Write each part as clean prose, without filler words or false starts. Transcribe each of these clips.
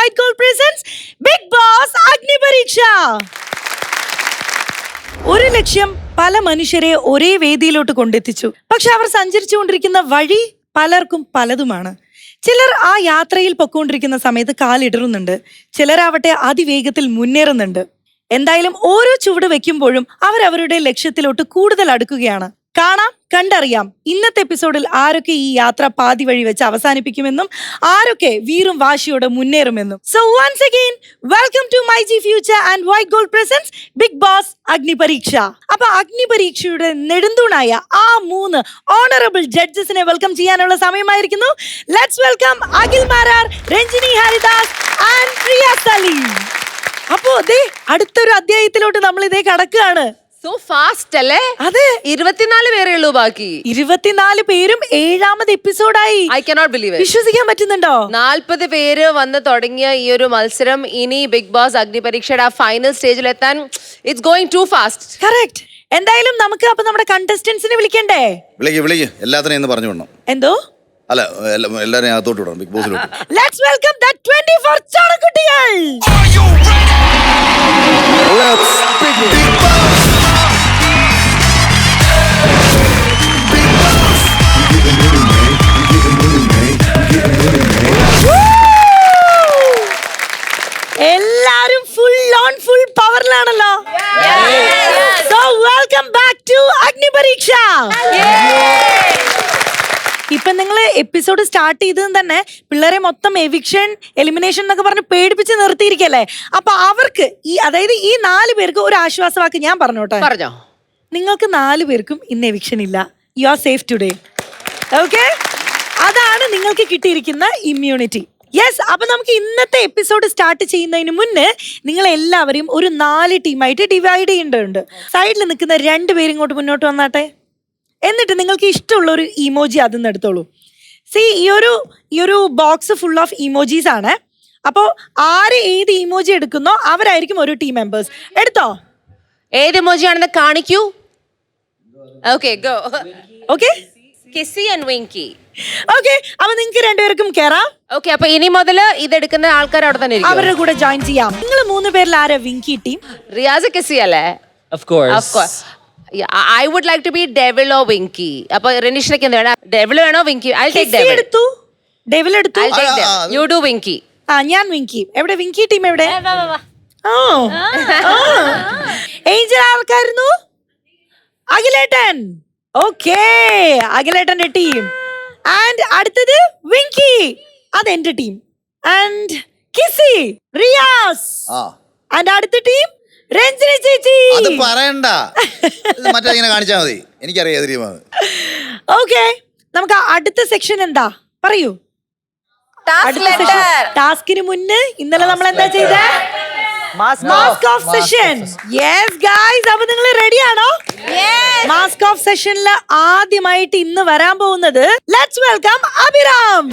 White Gold presents Big Boss Agni Pariksha. ഒരു ലക്ഷ്യം പല മനുഷ്യരെ ഒരേ വേദിയിലോട്ട് കൊണ്ടെത്തിച്ചു. പക്ഷെ അവർ സഞ്ചരിച്ചുകൊണ്ടിരിക്കുന്ന വഴി പലർക്കും പലതുമാണ്. ചിലർ ആ യാത്രയിൽ പൊക്കോണ്ടിരിക്കുന്ന സമയത്ത് കാലിടറുന്നുണ്ട്, ചിലരാവട്ടെ അതിവേഗത്തിൽ മുന്നേറുന്നുണ്ട്. എന്തായാലും ഓരോ ചുവട് വെക്കുമ്പോഴും അവരവരുടെ ലക്ഷ്യത്തിലോട്ട് കൂടുതൽ അടുക്കുകയാണ്. കാണാം, കണ്ടറിയാം ഇന്നത്തെ എപ്പിസോഡിൽ ആരൊക്കെ ഈ യാത്ര പാതി വഴി വെച്ച് അവസാനിപ്പിക്കുമെന്നും ആരൊക്കെ വീറും വാശിയോടെ മുന്നേറുമെന്നും. So once again welcome to my G future and white gold presents Bigg Boss Agni Pariksha. അപ്പൊ അഗ്നി പരീക്ഷയുടെ നെടുന്തൂണായ ആ 3 ഓണറബിൾ ജഡ്ജസിനെ വെൽക്കം ചെയ്യാനുള്ള സമയമായിരിക്കുന്നു. Let's welcome Akhil Marar, Ranjini Haridas and Priya Saleem. അപ്പോ അടുത്തൊരു അധ്യായത്തിലോട്ട് നമ്മൾ കടക്കുകയാണ്. സോ ഫാസ്റ്റ് അല്ലേ? അതെ, 24 പേരേ ഉള്ളൂ ബാക്കി. 24 പേരും 7ാമത് എപ്പിസോഡായി. I cannot believe. വിശ്വസിക്കാൻ പറ്റുന്നുണ്ടോ? 40 പേര് വന്ന് തുടങ്ങിയ ഈ ഒരു മത്സരം ഇനി ബിഗ് ബോസ് അഗ്നി പരീക്ഷയുടെ ആ ഫൈനൽ സ്റ്റേജിൽ എത്താൻ it's going to fast. Correct. എന്തായാലും നമുക്ക് അപ്പൊ നമ്മുടെ കണ്ടസ്റ്റന്റ്സിനെ വിളിക്കണ്ടേ? വിളിക്ക് എല്ലാത്തിനെയും എന്ന് പറഞ്ഞു വിടണം. എന്തോ? അല്ല, എല്ലാവരെയും അകത്തോട്ട് വിടണം, ബിഗ് ബോസിലോട്ട്. ലെറ്റ്സ് വെൽക്കം ദ 24 ചാണക്കുട്ടികൾ. Let's begin. എല്ലാരും ഫുൾ പവറിലാണല്ലോ. So welcome back to Agni Pariksha. ഇപ്പൊ നിങ്ങൾ എപ്പിസോഡ് സ്റ്റാർട്ട് ചെയ്തത് തന്നെ പിള്ളേരെ മൊത്തം എവിക്ഷൻ, എലിമിനേഷൻ എന്നൊക്കെ പറഞ്ഞ് പേടിപ്പിച്ച് നിർത്തിയിരിക്കല്ലേ. അപ്പൊ അവർക്ക് അതായത് ഈ 4 പേർക്ക് ഒരു ആശ്വാസവാക്ക് ഞാൻ പറഞ്ഞോട്ടെ. പറഞ്ഞോ. നിങ്ങൾക്ക് 4 പേർക്കും ഇന്ന് എവിക്ഷൻ ഇല്ല. You are safe today. Okay, അതാണ് നിങ്ങൾക്ക് കിട്ടിയിരിക്കുന്ന ഇമ്മ്യൂണിറ്റി. യെസ്. അപ്പൊ നമുക്ക് ഇന്നത്തെ എപ്പിസോഡ് സ്റ്റാർട്ട് ചെയ്യുന്നതിന് മുന്നേ നിങ്ങൾ എല്ലാവരെയും ഒരു 4 ടീമായിട്ട് ഡിവൈഡ് ചെയ്യേണ്ടതുണ്ട്. സൈഡിൽ നിൽക്കുന്ന 2 പേരും ഇങ്ങോട്ട് മുന്നോട്ട് വന്നാട്ടെ. എന്നിട്ട് നിങ്ങൾക്ക് ഇഷ്ടമുള്ള ഒരു ഇമോജി അതിൽ എടുത്തോളൂ. ഈ ഒരു ബോക്സ് ഫുൾ ഓഫ് ഇമോജീസ് ആണ്. അപ്പോൾ ആര് ഏത് ഇമോജി എടുക്കുന്നോ അവരായിരിക്കും ഒരു ടീം മെമ്പേഴ്സ്. എടുത്തോ? ഏത് ഇമോജി ആണെന്ന് കാണിക്കൂ. Okay, go. Okay, kissy and winky. Okay, അപ്പൊ നിങ്ങൾക്ക് 2 പേർക്കും കേറാം. ഓക്കെ, അപ്പൊ ഇനി മുതൽ ഇതെടുക്കുന്ന ആൾക്കാർ അവിടെ തന്നെ ഇരിക്കും. അവരുടെ കൂടെ ജോയിൻ ചെയ്യാം. നിങ്ങൾ 3 പേരിൽ ആരാ വിങ്കി ടീം? റിയാസ് കിസി അല്ലേ? Of course. I would like to be Devil or Winky. അപ്പൊ റെനീഷിനൊക്കെ എന്താ വേണം? Devil വേണോ Winky? I'll take kissy Devil. എടുത്തു, ഡെവിൽ എടുത്തു. I'll take Devil. You do Winky. ഞാൻ വിങ്കി. എവിടെ വിങ്കി ടീം? എവിടെ? ഏഞ്ചൽ ആൾക്കായിരുന്നു. അഖിലേട്ടൻ. ഓക്കേ, അഖിലേട്ടന്റെ ടീം. ആൻഡ് അടുത്തത് വിങ്കി, അതെന്റെ team. And kissy, Riyas. And അടുത്ത ടീം രഞ്ജിനി ചേച്ചി. അത് പറയണ്ട, മറ്റേ ഇങ്ങനെ കാണിച്ചാ മതി, എനിക്കറിയാം. ഓക്കെ, നമുക്ക് അടുത്ത സെക്ഷൻ എന്താ പറയൂ. ടാസ്കിന് മുന്നേ ഇന്നലെ നമ്മൾ എന്താ ചെയ്തേ? Mask of session. Yes guys, അപ്പൊ നിങ്ങൾ റെഡിയാണോ? മാസ്ക് ഓഫ് സെഷനിൽ ആദ്യമായിട്ട് ഇന്ന് വരാൻ പോകുന്നത് ലെറ്റ്സ് വെൽക്കം അഭിരാം.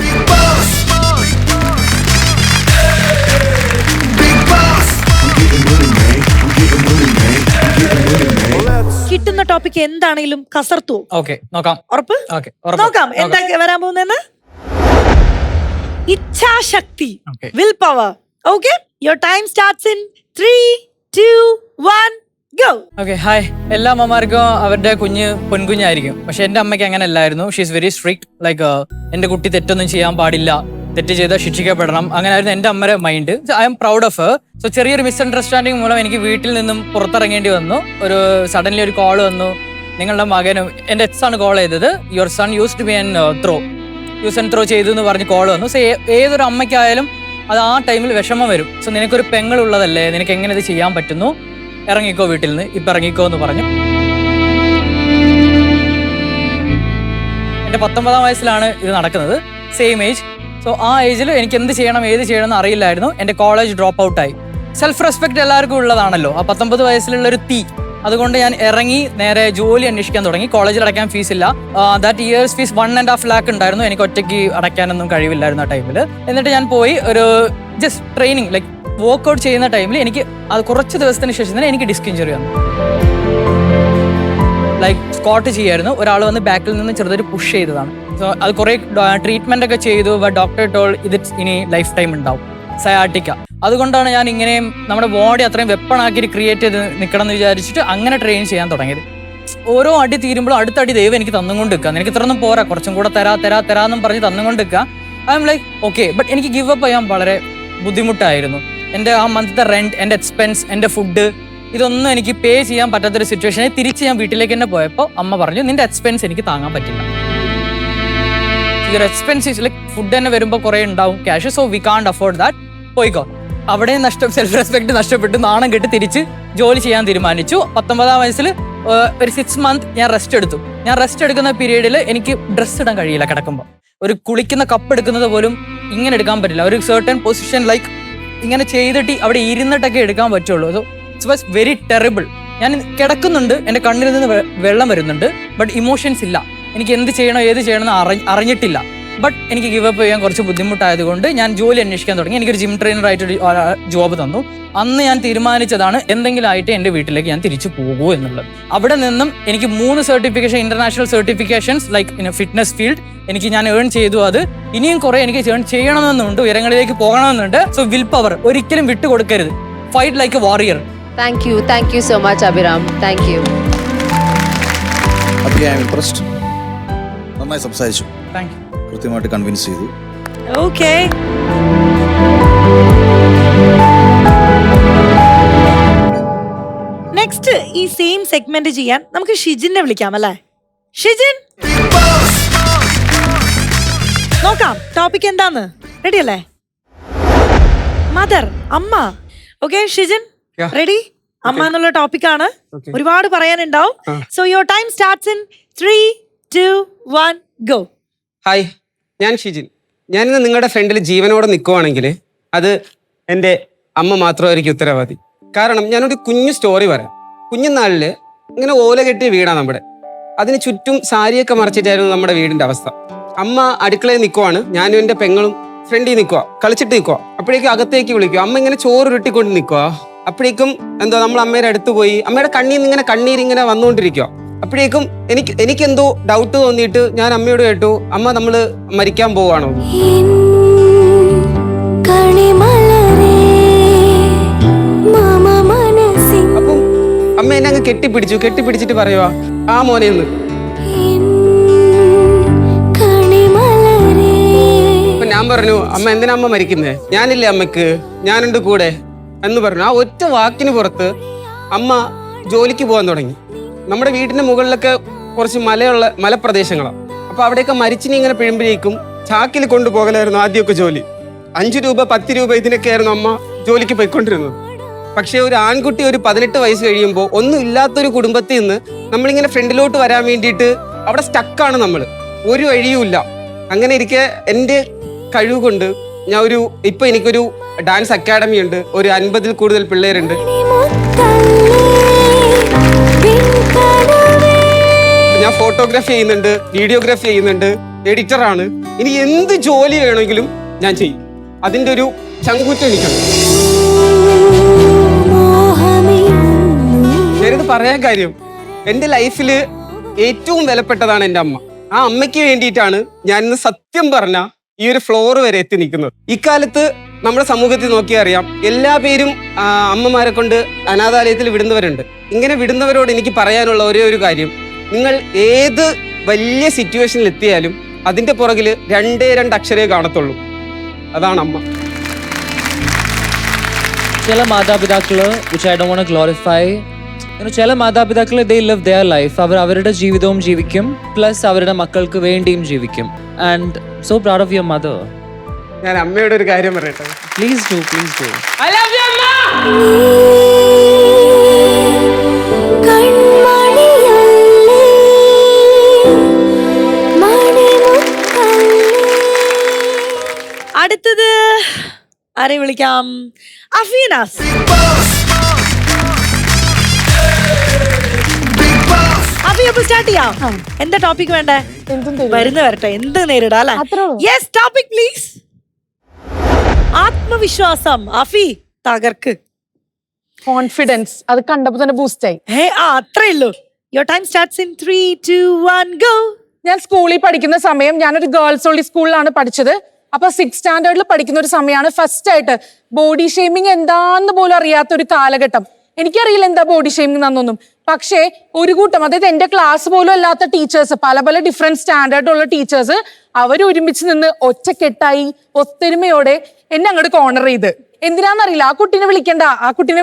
കിട്ടുന്ന ടോപ്പിക് എന്താണെങ്കിലും കസർത്തു. ഓക്കെ, നോക്കാം. ഉറപ്പ്? നോക്കാം എന്താ വരാൻ പോകുന്നെന്ന്. ഇച്ഛാശക്തി, will power. Okay, your time starts in 3, 2, 1 go. Okay, hi. എല്ലാ അമ്മമാർക്കും അവരുടെ കുഞ്ഞ് പൊൻകുഞ്ഞായിരിക്കും. പക്ഷെ എന്റെ അമ്മയ്ക്ക് അങ്ങനെ അല്ലായിരുന്നു. She is very strict. Like എന്റെ കുട്ടി തെറ്റൊന്നും ചെയ്യാൻ പാടില്ല, തെറ്റ് ചെയ്താൽ ശിക്ഷിക്കപ്പെടണം, അങ്ങനെയായിരുന്നു എൻ്റെ അമ്മയുടെ mind. I am proud of her. So ചെറിയൊരു മിസ്അണ്ടർസ്റ്റാൻഡിങ് മൂലം എനിക്ക് വീട്ടിൽ നിന്നും പുറത്തിറങ്ങേണ്ടി വന്നു. സഡൻലി ഒരു കോൾ വന്നു, നിങ്ങളുടെ മകനും എൻ്റെ എക്സാണ് കോൾ ചെയ്തത്. Your sun used B and use and throw ചെയ്തു എന്ന് പറഞ്ഞ് കോൾ വന്നു. സോ ഏതൊരു അമ്മയ്ക്കായാലും അത് ആ ടൈമിൽ വിഷമം വരും. സോ നിനക്കൊരു പെങ്ങളുള്ളതല്ലേ, നിനക്ക് എങ്ങനെ ഇത് ചെയ്യാൻ പറ്റുന്നു, ഇറങ്ങിക്കോ വീട്ടിൽ നിന്ന്, ഇപ്പം ഇറങ്ങിക്കോ എന്ന് പറഞ്ഞു. എൻ്റെ 19ാം വയസ്സിലാണ് ഇത് നടക്കുന്നത്, സെയിം ഏജ്. സോ ആ ഏജിൽ എനിക്ക് എന്ത് ചെയ്യണം ഏത് ചെയ്യണം എന്ന് അറിയില്ലായിരുന്നു. എൻ്റെ കോളേജ് ഡ്രോപ്പ് ഔട്ടായി. സെൽഫ് റെസ്പെക്ട് എല്ലാവർക്കും ഉള്ളതാണല്ലോ. ആ 19 വയസ്സിലുള്ളൊരു തീ, അതുകൊണ്ട് ഞാൻ ഇറങ്ങി നേരെ ജോലി അന്വേഷിക്കാൻ തുടങ്ങി. കോളേജിൽ അടയ്ക്കാൻ ഫീസ് ഇല്ല. ദാറ്റ് ഇയേഴ്സ് ഫീസ് 1.5 lakh ഉണ്ടായിരുന്നു. എനിക്ക് ഒറ്റയ്ക്ക് അടയ്ക്കാനൊന്നും കഴിവില്ലായിരുന്നു ആ ടൈമിൽ. എന്നിട്ട് ഞാൻ പോയി ഒരു ജസ്റ്റ് ട്രെയിനിങ് ലൈക്ക് വർക്ക്ഔട്ട് ചെയ്യുന്ന ടൈമിൽ എനിക്ക് അത് കുറച്ച് ദിവസത്തിന് ശേഷം തന്നെ എനിക്ക് ഡിസ്ക് ഇഞ്ചറി വന്നു. ലൈക്ക് സ്ക്വാട്ട് ചെയ്യായിരുന്നു, ഒരാൾ വന്ന് ബാക്കിൽ നിന്ന് ചെറുതൊരു പുഷ് ചെയ്തതാണ്. സോ അത് കുറേ ട്രീറ്റ്മെന്റ് ഒക്കെ ചെയ്തു. ബട്ട് ഡോക്ടർ ടോൾ ഇത് ഇനി ലൈഫ് ടൈം ഉണ്ടാവും. സയാട്ടിക്ക. അതുകൊണ്ടാണ് ഞാൻ ഇങ്ങനെയും നമ്മുടെ ബോഡി അത്രയും വെപ്പണാക്കി ക്രിയേറ്റ് ചെയ്ത് നിൽക്കണം എന്ന് വിചാരിച്ചിട്ട് അങ്ങനെ ട്രെയിൻ ചെയ്യാൻ തുടങ്ങിയത്. ഓരോ അടി തീരുമ്പോഴും അടുത്ത അടി ദൈവം എനിക്ക് തന്നുകൊണ്ട് നിൽക്കുക, നിനക്ക് ഇത്രയൊന്നും പോരാ, കുറച്ചും കൂടെ തരാന്നും പറഞ്ഞ് തന്നുകൊണ്ട് നിൽക്കുക. I M like okay. But എനിക്ക് ഗിവ് അപ്പ് ചെയ്യാൻ വളരെ ബുദ്ധിമുട്ടായിരുന്നു. എൻ്റെ ആ മന്ത്ത്തെ റെന്റ്, എൻ്റെ എക്സ്പെൻസ്, എൻ്റെ ഫുഡ്, ഇതൊന്നും എനിക്ക് പേ ചെയ്യാൻ പറ്റാത്തൊരു സിറ്റുവേഷനിൽ തിരിച്ച് ഞാൻ വീട്ടിലേക്ക് തന്നെ പോയപ്പോൾ അമ്മ പറഞ്ഞു, നിന്റെ എക്സ്പെൻസ് എനിക്ക് താങ്ങാൻ പറ്റില്ല. യുവർ എക്സ്പെൻസീവ് ലൈക്ക് ഫുഡ് തന്നെ വരുമ്പോൾ കുറേ ഉണ്ടാവും ക്യാഷ്, സോ വി കാണ്ട് അഫോർഡ് ദാറ്റ്, പോയിക്കോ. അവിടെ സെൽഫ് റെസ്പെക്ട് നഷ്ടപ്പെട്ട് നാണം കെട്ട് തിരിച്ച് ജോലി ചെയ്യാൻ തീരുമാനിച്ചു. 19-ാം വയസ്സിൽ ഒരു 6 months ഞാൻ റെസ്റ്റ് എടുത്തു. ഞാൻ റെസ്റ്റ് എടുക്കുന്ന പീരീഡിൽ എനിക്ക് ഡ്രസ്സ് ഇടാൻ കഴിയില്ല. കിടക്കുമ്പോൾ ഒരു കുളിക്കുന്ന കപ്പ് എടുക്കുന്നത് പോലും ഇങ്ങനെ എടുക്കാൻ പറ്റില്ല. ഒരു സർട്ടൻ പൊസിഷൻ ലൈക്ക് ഇങ്ങനെ ചെയ്തിട്ട് അവിടെ ഇരുന്നിട്ടൊക്കെ എടുക്കാൻ പറ്റുള്ളൂ. So it's was very terrible. ഞാൻ കിടക്കുന്നുണ്ട്, എൻ്റെ കണ്ണിൽ നിന്ന് വെള്ളം വരുന്നുണ്ട്, ബട്ട് ഇമോഷൻസ് ഇല്ല. എനിക്ക് എന്ത് ചെയ്യണോ ഏത് ചെയ്യണമെന്ന് അറിഞ്ഞിട്ടില്ല. ബട്ട് എനിക്ക് ഗിവ് അപ്പ് ചെയ്യാൻ കുറച്ച് ബുദ്ധിമുട്ടായതുകൊണ്ട് ഞാൻ ജോലി അന്വേഷിക്കാൻ തുടങ്ങി. എനിക്കൊരു ജിം ട്രെയിനറായിട്ടൊരു ജോബ് തന്നു. അന്ന് ഞാൻ തീരുമാനിച്ചതാണ് എന്തെങ്കിലും ആയിട്ട് എൻ്റെ വീട്ടിലേക്ക് ഞാൻ തിരിച്ചു പോകൂ എന്നുള്ളത്. അവിടെ നിന്നും എനിക്ക് 3 certification, international certifications like in fitness field എനിക്ക് ഞാൻ ഏൺ ചെയ്തു. അത് ഇനിയും കുറെ എനിക്ക് ഏൺ ചെയ്യണമെന്നുണ്ട്, ഉയരങ്ങളിലേക്ക് പോകണമെന്നുണ്ട്. സോ വിൽ പവർ ഒരിക്കലും വിട്ടുകൊടുക്കരുത്. Fight like a warrior. Thank you so much Abhiram. Thank you. നന്നായി സംസാരിച്ചു, താങ്ക് യു. കൃത്യമായിട്ട് കൺവിൻസ് ചെയ്തു. ഓക്കെ, നെക്സ്റ്റ് ഈ സെയിം സെഗ്മെന്റ് ചെയ്യാൻ നമുക്ക് ഷിജിനെ വിളിക്കാം അല്ലേ? ഷിജിൻ, നോക്കാം ടോപ്പിക് എന്താന്ന്. റെഡി അല്ലേ? മദർ, അമ്മ. Okay Shijin, ready? അമ്മ എന്നുള്ള ടോപ്പിക്കാണ്. ഒരുപാട് പറയാനുണ്ടാവും. So your time starts in 3, 2, 1 go. Hi, ഞാൻ ഷിജിൻ. ഞാനിന്ന് നിങ്ങളുടെ ഫ്രണ്ടിൽ ജീവനോടെ നിൽക്കുവാണെങ്കിൽ അത് എൻ്റെ അമ്മ മാത്രമായിരിക്കും ഉത്തരവാദി. കാരണം ഞാനൊരു കുഞ്ഞു സ്റ്റോറി പറയാം. കുഞ്ഞുനാളിൽ ഇങ്ങനെ ഓല കെട്ടിയ വീടാണ് നമ്മുടെ. അതിന് ചുറ്റും സാരിയൊക്കെ മറച്ചിട്ടായിരുന്നു നമ്മുടെ വീടിൻ്റെ അവസ്ഥ. അമ്മ അടുക്കളയിൽ നിൽക്കുവാണ്, ഞാനും എൻ്റെ പെങ്ങളും ഫ്രണ്ടിൽ നിൽക്കുക, കളിച്ചിട്ട് നിൽക്കുക. അപ്പോഴേക്കും അകത്തേക്ക് വിളിക്കുക, അമ്മ ഇങ്ങനെ ചോറ് ഉരുട്ടിക്കൊണ്ട് നിൽക്കുക. അപ്പോഴേക്കും എന്തോ നമ്മൾ അമ്മയുടെ അടുത്ത് പോയി, അമ്മയുടെ കണ്ണിൽ നിന്ന് ഇങ്ങനെ കണ്ണീരിങ്ങനെ വന്നുകൊണ്ടിരിക്കുക. അപ്പോഴേക്കും എനിക്കെന്തോ ഡൗട്ട് തോന്നിയിട്ട് ഞാൻ അമ്മയോട് കേട്ടു, അമ്മ നമ്മള് മരിക്കാൻ പോവാണോ? അപ്പം അമ്മ എന്നെ അങ്ങ് കെട്ടിപ്പിടിച്ചിട്ട് പറയുവാ, ആ മോനെന്ന്. അപ്പൊ ഞാൻ പറഞ്ഞു, അമ്മ എന്തിനാ അമ്മ മരിക്കുന്നേ? ഞാനില്ലേ അമ്മക്ക്, ഞാനുണ്ട് കൂടെ എന്ന് പറഞ്ഞു. ആ ഒറ്റ വാക്കിന് പുറത്ത് അമ്മ ജോലിക്ക് പോകാൻ തുടങ്ങി. നമ്മുടെ വീടിന്റെ മുകളിലൊക്കെ കുറച്ച് മലപ്രദേശങ്ങളാണ്. അപ്പൊ അവിടെയൊക്കെ മരിച്ചിനി ഇങ്ങനെ പിഴുമ്പോഴേക്കും ചാക്കിൽ കൊണ്ടുപോകലായിരുന്നു ആദ്യമൊക്കെ ജോലി. 5 രൂപ 10 രൂപ ഇതിനൊക്കെ ആയിരുന്നു അമ്മ ജോലിക്ക് പോയിക്കൊണ്ടിരുന്നത്. പക്ഷെ ഒരു ആൺകുട്ടി ഒരു 18 വയസ്സ് കഴിയുമ്പോൾ ഒന്നും ഇല്ലാത്തൊരു കുടുംബത്തിൽ നിന്ന് നമ്മളിങ്ങനെ ഫ്രണ്ടിലോട്ട് വരാൻ വേണ്ടിയിട്ട് അവിടെ സ്റ്റക്കാണ് നമ്മൾ, ഒരു വഴിയുമില്ല. അങ്ങനെ ഇരിക്കെ എൻ്റെ കഴിവ് കൊണ്ട് ഞാൻ ഇപ്പൊ എനിക്കൊരു ഡാൻസ് അക്കാഡമി ഉണ്ട്, ഒരു 50-ൽ കൂടുതൽ പിള്ളേരുണ്ട്. ഞാൻ ഫോട്ടോഗ്രാഫി ചെയ്യുന്നുണ്ട്, വീഡിയോഗ്രാഫി ചെയ്യുന്നുണ്ട്, എഡിറ്ററാണ്. ഇനി എന്ത് ജോലി വേണമെങ്കിലും ഞാൻ ചെയ്യും. അതിൻ്റെ ഒരു ചങ്കൂറ്റം എനിക്കുണ്ട്. ഞാനിത് പറയാൻ കാര്യം, എൻ്റെ ലൈഫിൽ ഏറ്റവും വിലപ്പെട്ടതാണ് എൻ്റെ അമ്മ. ആ അമ്മയ്ക്ക് വേണ്ടിയിട്ടാണ് ഞാൻ ഇന്ന് സത്യം പറഞ്ഞ ഈ ഒരു ഫ്ലോർ വരെ എത്തി നിൽക്കുന്നത്. ഇക്കാലത്ത് നമ്മുടെ സമൂഹത്തിൽ നോക്കിയാൽ അറിയാം, എല്ലാ പേരും അമ്മമാരെ കൊണ്ട് അനാഥാലയത്തിൽ വിടുന്നവരുണ്ട്. ഇങ്ങനെ വിടുന്നവരോട് എനിക്ക് പറയാനുള്ള ഒരേ ഒരു കാര്യം, നിങ്ങൾ ഏത് വലിയ സിറ്റുവേഷനിൽ എത്തിയാലും അതിന്റെ പുറകിൽ 2 അക്ഷരേ കാണത്തുള്ളൂ, അതാണ് അമ്മ. ചില മാതാപിതാക്കള്, which I don't want to glorify, ചില മാതാപിതാക്കള് they live their life. അവർ അവരുടെ ജീവിതവും ജീവിക്കും, പ്ലസ് അവരുടെ മക്കൾക്ക് വേണ്ടിയും ജീവിക്കും. And so proud of your mother. ഞാൻ അമ്മയോട് ഒരു കാര്യം പറയട്ടെ. Please do. I love you, അമ്മ. അടുത്തത് ആരെ വിളിക്കാം? അഫീനാസ്. അഫി, അപ്പൊ സ്റ്റാർട്ട് ചെയ്യാം. എന്താ ടോപ്പിക് വേണ്ടേ? വരുന്ന വരട്ടെ, എന്ത് നേരിടാ അല്ലെ? Yes, topic please. ആത്മവിശ്വാസം. അഫി, തകർക്ക്. കോൺഫിഡൻസ്, അത് കണ്ടപ്പോ തന്നെ ബൂസ്റ്റ് ആയി. അത്രേ ഉള്ളൂ. Your time starts in 3, 2, 1 go. ഞാൻ സ്കൂളിൽ പഠിക്കുന്ന സമയം ഞാനൊരു ഗേൾസ് ഓൺലി സ്കൂളിലാണ് പഠിച്ചത്. അപ്പൊ 6th സ്റ്റാൻഡേർഡിൽ പഠിക്കുന്ന ഒരു സമയമാണ് ഫസ്റ്റ് ആയിട്ട് ബോഡി ഷെയ്മിങ് എന്താന്ന് പോലും അറിയാത്ത ഒരു കാലഘട്ടം. എനിക്കറിയില്ല എന്താ ബോഡി ഷെയ്മിങ് എന്നൊന്നും. പക്ഷേ ഒരു കൂട്ടം, അതായത് എന്റെ ക്ലാസ് പോലും അല്ലാത്ത ടീച്ചേഴ്സ്, പല പല ഡിഫറെന്റ് സ്റ്റാൻഡേർഡുള്ള ടീച്ചേഴ്സ്, അവർ ഒരുമിച്ച് നിന്ന് ഒറ്റക്കെട്ടായി ഒത്തൊരുമയോടെ എന്നെ അങ്ങോട്ട് കോർണർ ചെയ്ത്. എന്തിനാന്നറിയില്ല, ആ കുട്ടീനെ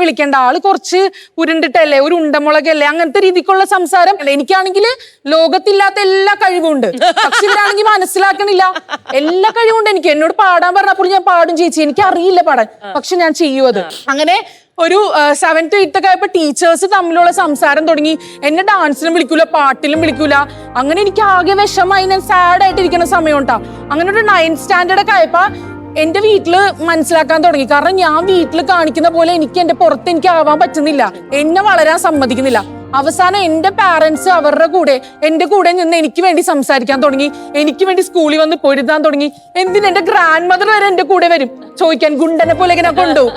വിളിക്കണ്ട, ആള് കുറച്ച് ഉരുണ്ടിട്ടല്ലേ, ഒരു ഉണ്ടമുളകല്ലേ, അങ്ങനത്തെ രീതിക്കുള്ള സംസാരം. എനിക്കാണെങ്കിൽ ലോകത്തില്ലാത്ത എല്ലാ കഴിവുണ്ട്, പക്ഷെ ഇവരാണെങ്കിൽ മനസ്സിലാക്കണില്ല. എല്ലാ കഴിവുണ്ട് എനിക്ക്. എന്നോട് പാടാൻ പറഞ്ഞപ്പോൾ ഞാൻ പാടും ചേച്ചി, എനിക്ക് അറിയില്ല പാടാൻ, പക്ഷെ ഞാൻ ചെയ്യും അത്. അങ്ങനെ ഒരു 7th 8th ഒക്കെ ആയപ്പോ ടീച്ചേഴ്സ് തമ്മിലുള്ള സംസാരം തുടങ്ങി. എന്നെ ഡാൻസിനും വിളിക്കൂല, പാട്ടിലും വിളിക്കൂല. അങ്ങനെ എനിക്ക് ആകെ വിഷമായി, ഞാൻ സാഡ് ആയിട്ട് ഇരിക്കുന്ന സമയം ഉണ്ടാ. അങ്ങനെ ഒരു 9th സ്റ്റാൻഡേർഡ് ഒക്കെ ആയപ്പോ എന്റെ വീട്ടില് മനസ്സിലാക്കാൻ തുടങ്ങി. കാരണം ഞാൻ വീട്ടിൽ കാണിക്കുന്ന പോലെ എനിക്ക് എന്റെ പുറത്ത് എനിക്ക് ആവാൻ പറ്റുന്നില്ല, എന്നെ വളരാൻ സമ്മതിക്കുന്നില്ല. അവസാനം എന്റെ പാരന്റ്സ് അവരുടെ കൂടെ എന്റെ കൂടെ നിന്ന് എനിക്ക് വേണ്ടി സംസാരിക്കാൻ തുടങ്ങി, എനിക്ക് വേണ്ടി സ്കൂളിൽ വന്ന് പൊരുതാൻ തുടങ്ങി. എന്തിന് എന്റെ ഗ്രാൻഡ് മദർ വരെ എന്റെ കൂടെ വരും ചോദിക്കാൻ, ഗുണ്ടനെ പോലെ ഇങ്ങനെ കൊണ്ടുപോകും.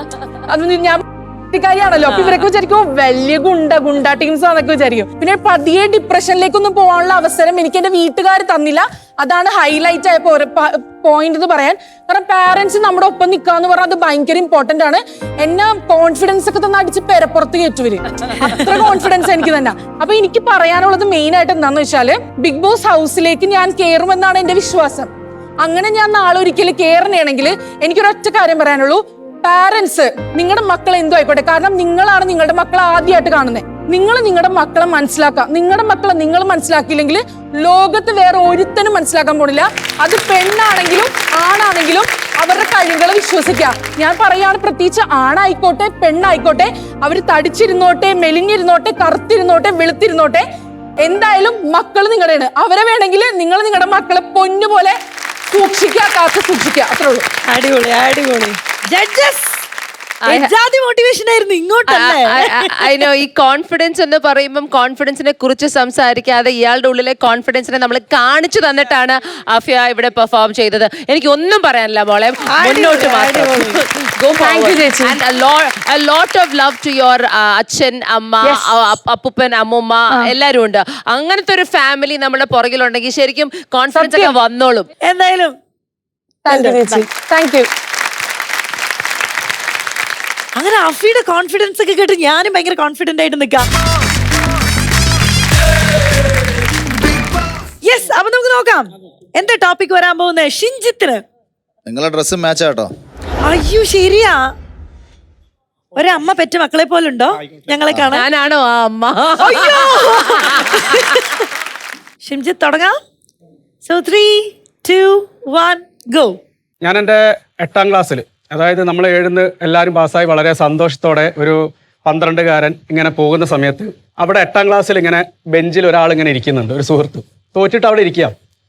അത് ഞാൻ കാര്യാണല്ലോ, അപ്പൊ ഇവരൊക്കെ വിചാരിക്കും വലിയ ഗുണ്ട ടീംസ് ആണെന്നൊക്കെ വിചാരിക്കും. പിന്നെ പതിയെ ഡിപ്രഷനിലേക്കൊന്നും പോകാനുള്ള അവസരം എനിക്ക് എന്റെ വീട്ടുകാർ തന്നില്ല. അതാണ് ഹൈലൈറ്റ് ആയ പോയിന്റ് എന്ന് പറയാൻ. കാരണം പാരന്റ്സ് നമ്മുടെ ഒപ്പം നിൽക്കാന്ന് പറഞ്ഞാൽ അത് ഭയങ്കര ഇമ്പോർട്ടന്റ് ആണ്. എന്നെ കോൺഫിഡൻസ് ഒക്കെ തന്നെ അടിച്ച് പെരപ്പുറത്ത് കയറ്റുവര്, അത്ര കോൺഫിഡൻസ് എനിക്ക് തന്നെ. അപ്പൊ എനിക്ക് പറയാനുള്ളത് മെയിൻ ആയിട്ട് എന്താന്ന് വെച്ചാല്, ബിഗ് ബോസ് ഹൗസിലേക്ക് ഞാൻ കയറുമെന്നാണ് എന്റെ വിശ്വാസം. അങ്ങനെ ഞാൻ നാളെ ഒരിക്കലും കയറണമെങ്കിൽ എനിക്കൊരൊറ്റ കാര്യം പറയാനുള്ളൂ, പാരന്റ്സ് നിങ്ങളുടെ മക്കളെ എന്തോ ആയിക്കോട്ടെ, കാരണം നിങ്ങളാണ് നിങ്ങളുടെ മക്കളെ ആദ്യമായിട്ട് കാണുന്നത്. നിങ്ങൾ നിങ്ങളുടെ മക്കളെ മനസ്സിലാക്കുക. നിങ്ങളുടെ മക്കളെ നിങ്ങൾ മനസ്സിലാക്കിയില്ലെങ്കിൽ ലോകത്ത് വേറെ ഒരുത്തനും മനസ്സിലാക്കാൻ പോണില്ല. അത് പെണ്ണാണെങ്കിലും ആണാണെങ്കിലും അവരുടെ കഴിവുകളെ വിശ്വസിക്കുക. ഞാൻ പറയാണ്, പ്രത്യേകിച്ച് ആണായിക്കോട്ടെ പെണ്ണായിക്കോട്ടെ, അവർ തടിച്ചിരുന്നോട്ടെ, മെലിഞ്ഞിരുന്നോട്ടെ, കറുത്തിരുന്നോട്ടെ, വെളുത്തിരുന്നോട്ടെ, എന്തായാലും മക്കൾ നിങ്ങളുടെയാണ്. അവരെ വേണമെങ്കിൽ നിങ്ങൾ നിങ്ങളുടെ മക്കളെ പൊന്നുപോലെ സൂക്ഷിക്കുക, കാത്തു സൂക്ഷിക്കുക, അത്രേ ഉള്ളൂ. അടിപൊളി. ജഡ്ജസ് മോട്ടിവേഷൻ ആയിരുന്നു ഇങ്ങോട്ടല്ലേ. ഈ കോൺഫിഡൻസ് എന്ന് പറയുമ്പോൾ കോൺഫിഡൻസിനെ കുറിച്ച് സംസാരിക്കാതെ ഇയാളുടെ ഉള്ളിലെ കോൺഫിഡൻസിനെ നമ്മൾ കാണിച്ചു തന്നിട്ടാണ് അഫ്യ ഇവിടെ പെർഫോം ചെയ്തത്. എനിക്ക് ഒന്നും പറയാനില്ല മോളെ, മുന്നോട്ട് lot of love to your അച്ഛൻ, അമ്മ, അപ്പൂപ്പൻ, അമ്മൂമ്മ, എല്ലാരും ഉണ്ട്. അങ്ങനത്തെ ഒരു ഫാമിലി നമ്മുടെ പുറകിലുണ്ടെങ്കിൽ ശരിക്കും കോൺഫിഡൻസ് ഒക്കെ വന്നോളും. എന്തായാലും താങ്ക് യു. അങ്ങനെ അഫിയുടെ കോൺഫിഡൻസ് ഒക്കെ കേട്ട് ഞാനും ഭയങ്കര കോൺഫിഡന്റ് ആയിട്ട് നിൽക്കാം. യെസ്, അപ്പൊ നമുക്ക് നോക്കാം എന്താ ടോപ്പിക് വരാൻ പോകുന്നത്. ഷിൻജിത്തിന് നിങ്ങളെ ഡ്രസ്സ് മാച്ച് ആട്ടോ. അയ്യോ ശരിയാ, ഒരമ്മ പെറ്റ മക്കളെ പോലുണ്ടോ ഞങ്ങളെ കാണാൻ? ഞാനാണോ ആ അമ്മ? ഷിംജിത്ത് തുടങ്ങാം. So 3, 2, 1 go. ഞാൻ എൻ്റെ 8ാം ക്ലാസ്സിൽ, അതായത് നമ്മൾ എഴുന്ന് എല്ലാവരും പാസ്സായി വളരെ സന്തോഷത്തോടെ ഒരു 12കാരൻ ഇങ്ങനെ പോകുന്ന സമയത്ത് അവിടെ 8ാം ക്ലാസ്സിൽ ഇങ്ങനെ ബെഞ്ചിൽ ഒരാൾ ഇങ്ങനെ ഇരിക്കുന്നുണ്ട്, ഒരു സുഹൃത്ത് തോറ്റിട്ട് അവിടെ ഇരിക്കുക.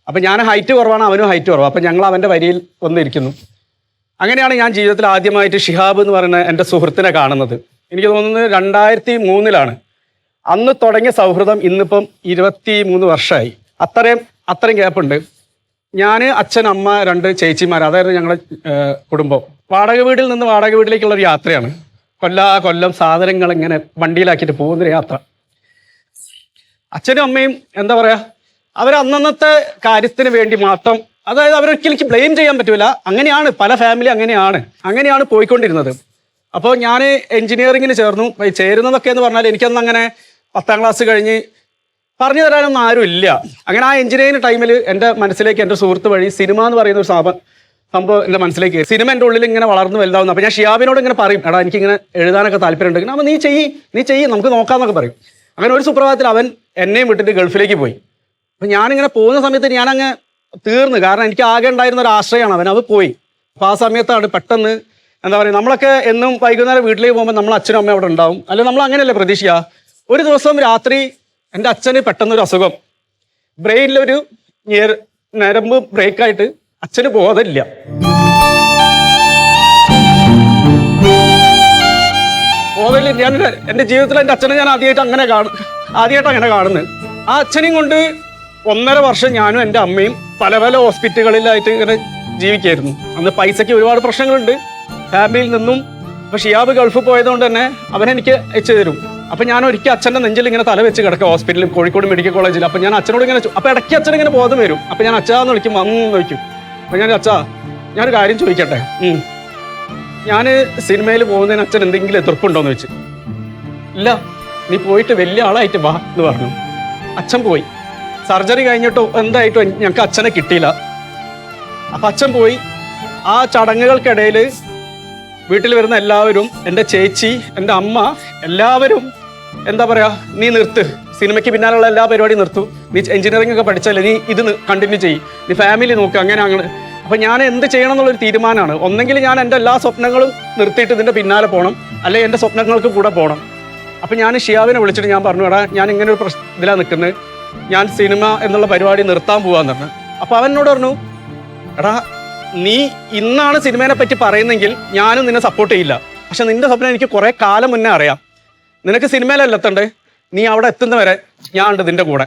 അപ്പം ഞാൻ ഹൈറ്റ് കുറവാണ്, അവനും ഹൈറ്റ് കുറവാണ്. അപ്പം ഞങ്ങൾ അവൻ്റെ വരിയിൽ വന്നിരിക്കുന്നു. അങ്ങനെയാണ് ഞാൻ ജീവിതത്തിൽ ആദ്യമായിട്ട് ഷിഹാബ് എന്ന് പറയുന്ന എൻ്റെ സുഹൃത്തിനെ കാണുന്നത്. എനിക്ക് തോന്നുന്നത് 2003 അന്ന് തുടങ്ങിയ സൗഹൃദം ഇന്നിപ്പം 23 വർഷമായി. അത്രയും ഗ്യാപ്പുണ്ട്. ഞാൻ, അച്ഛൻ, അമ്മ, 2 ചേച്ചിമാർ, അതായത് ഞങ്ങളുടെ കുടുംബം. വാടക വീട്ടിൽ നിന്ന് വാടക വീട്ടിലേക്കുള്ളൊരു യാത്രയാണ്. കൊല്ലം സാധനങ്ങൾ ഇങ്ങനെ വണ്ടിയിലാക്കിയിട്ട് പോകുന്നൊരു യാത്ര. അച്ഛനും അമ്മയും എന്താ പറയുക, അവർ അന്നന്നത്തെ കാര്യത്തിന് വേണ്ടി മാത്രം, അതായത് അവരൊരിക്കലും ബ്ലെയിം ചെയ്യാൻ പറ്റില്ല. അങ്ങനെയാണ് പല ഫാമിലി, അങ്ങനെയാണ് പോയിക്കൊണ്ടിരുന്നത്. അപ്പോൾ ഞാൻ എൻജിനീയറിങ്ങിന് ചേരുന്നതൊക്കെ എന്ന് പറഞ്ഞാൽ എനിക്കന്ന് അങ്ങനെ 10ാം ക്ലാസ് കഴിഞ്ഞ് പറഞ്ഞു തരാനൊന്നും ആരും ഇല്ല. അങ്ങനെ ആ എഞ്ചിനീയറിംഗ് ടൈമിൽ എൻ്റെ മനസ്സിലേക്ക് എൻ്റെ സുഹൃത്ത് വഴി സിനിമ എന്ന് പറയുന്ന ഒരു സംഭവം എൻ്റെ മനസ്സിലേക്ക്, സിനിമ എൻ്റെ ഉള്ളിൽ ഇങ്ങനെ വളർന്നു വലുതാവുന്നു. അപ്പോൾ ഞാൻ ഷിയാബിനോട് ഇങ്ങനെ പറയും, എടാ എനിക്കിങ്ങനെ എഴുതാനൊക്കെ താല്പര്യമുണ്ട്, അപ്പോൾ നീ ചെയ്യ് നമുക്ക് നോക്കാമെന്നൊക്കെ പറയും. അങ്ങനെ ഒരു സുപ്രഭാതത്തിൽ അവൻ എന്നെയും വിട്ടിട്ട് ഗൾഫിലേക്ക് പോയി. അപ്പോൾ ഞാനിങ്ങനെ പോകുന്ന സമയത്ത് ഞാനങ്ങ് തീർന്നു. കാരണം എനിക്ക് ആകെ ഉണ്ടായിരുന്ന ഒരു ആശ്രയമാണ് അവൻ പോയി. അപ്പോൾ ആ സമയത്താണ് പെട്ടെന്ന് എന്താ പറയുക, നമ്മളൊക്കെ എന്നും വൈകുന്നേരം വീട്ടിലേക്ക് പോകുമ്പോൾ നമ്മൾ അച്ഛനും അമ്മയും അവിടെ ഉണ്ടാവും, അല്ലെങ്കിൽ നമ്മൾ അങ്ങനെയല്ലേ പ്രതീക്ഷിക്കുക. ഒരു ദിവസം രാത്രി എൻ്റെ അച്ഛന് പെട്ടെന്നൊരു അസുഖം, ബ്രെയിനിലൊരു ഞരമ്പ് ബ്രേക്കായിട്ട് അച്ഛന് ബോധമില്ല. ഞാൻ എൻ്റെ ജീവിതത്തിൽ എൻ്റെ അച്ഛനെ ഞാൻ ആദ്യമായിട്ട് അങ്ങനെ കാണുന്നത്. ആ അച്ഛനെയും കൊണ്ട് 1.5 വർഷം ഞാനും എൻ്റെ അമ്മയും പല ഹോസ്പിറ്റലുകളിലായിട്ട് ഇങ്ങനെ ജീവിക്കായിരുന്നു. അന്ന് പൈസയ്ക്ക് ഒരുപാട് പ്രശ്നങ്ങളുണ്ട് ഫാമിലിയിൽ നിന്നും. അപ്പോൾ ഷിയാബ് ഗൾഫിൽ പോയതുകൊണ്ട് തന്നെ അവനെനിക്ക് അയച്ചു തരും. അപ്പം ഞാൻ ഒരിക്കൽ അച്ഛൻ്റെ നെഞ്ചിൽ ഇങ്ങനെ തല വെച്ച് കിടക്കുക ഹോസ്പിറ്റലിൽ, കോഴിക്കോട് മെഡിക്കൽ കോളേജിൽ. അപ്പം ഞാൻ അച്ഛനോട് ഇങ്ങനെ, അപ്പോൾ ഇടയ്ക്ക് അച്ഛൻ ഇങ്ങനെ ബോധം വരും. അപ്പം ഞാൻ അച്ഛാന്ന് വിളിക്കും, വന്നു വിളിക്കും. അപ്പം ഞാൻ അച്ഛാ ഞാനൊരു കാര്യം ചോദിക്കട്ടെ. ഞാൻ സിനിമയിൽ പോകുന്നതിന് അച്ഛൻ എന്തെങ്കിലും എതിർപ്പുണ്ടോയെന്ന് വെച്ച്. ഇല്ല, നീ പോയിട്ട് വലിയ ആളായിട്ട് വാ എന്ന് പറഞ്ഞു. അച്ഛൻ പോയി. സർജറി കഴിഞ്ഞിട്ടോ എന്തായിട്ടും ഞങ്ങൾക്ക് അച്ഛനെ കിട്ടിയില്ല. അപ്പം അച്ഛൻ പോയി. ആ ചടങ്ങുകൾക്കിടയിൽ വീട്ടിൽ വരുന്ന എല്ലാവരും, എൻ്റെ ചേച്ചി, എൻ്റെ അമ്മ, എല്ലാവരും എന്താ പറയുക, നീ നിർത്ത്, സിനിമയ്ക്ക് പിന്നാലുള്ള എല്ലാ പരിപാടിയും നിർത്തൂ, നീ എഞ്ചിനീയറിംഗ് ഒക്കെ പഠിച്ചല്ലേ, നീ ഇത് കണ്ടിന്യൂ ചെയ്യും, നീ ഫാമിലി നോക്കുക, അങ്ങനെ. അപ്പം ഞാൻ എന്ത് ചെയ്യണം എന്നുള്ളൊരു തീരുമാനമാണ്. ഒന്നെങ്കിൽ ഞാൻ എൻ്റെ എല്ലാ സ്വപ്നങ്ങളും നിർത്തിയിട്ട് ഇതിൻ്റെ പിന്നാലെ പോകണം, അല്ലെങ്കിൽ എൻ്റെ സ്വപ്നങ്ങൾക്ക് കൂടെ പോകണം. അപ്പം ഞാൻ ഷിയാബിനെ വിളിച്ചിട്ട് ഞാൻ പറഞ്ഞു, എടാ ഞാൻ ഇങ്ങനെ ഒരു ഇതിലാണ് നിൽക്കുന്നത്, ഞാൻ സിനിമ എന്നുള്ള പരിപാടി നിർത്താൻ പോകാന്ന് പറഞ്ഞു. അപ്പോൾ അവനോട് പറഞ്ഞു, എടാ നീ ഇന്നാണ് സിനിമേനെ പറ്റി പറയുന്നെങ്കിൽ ഞാനും നിന്നെ സപ്പോർട്ട് ചെയ്യില്ല. പക്ഷെ നിന്റെ സ്വപ്നം എനിക്ക് കുറേ കാലം മുന്നേ അറിയാം. നിനക്ക് സിനിമയിലല്ല എത്തണ്ടേ, നീ അവിടെ എത്തുന്നവരെ ഞാൻ ഉണ്ട് നിന്റെ കൂടെ,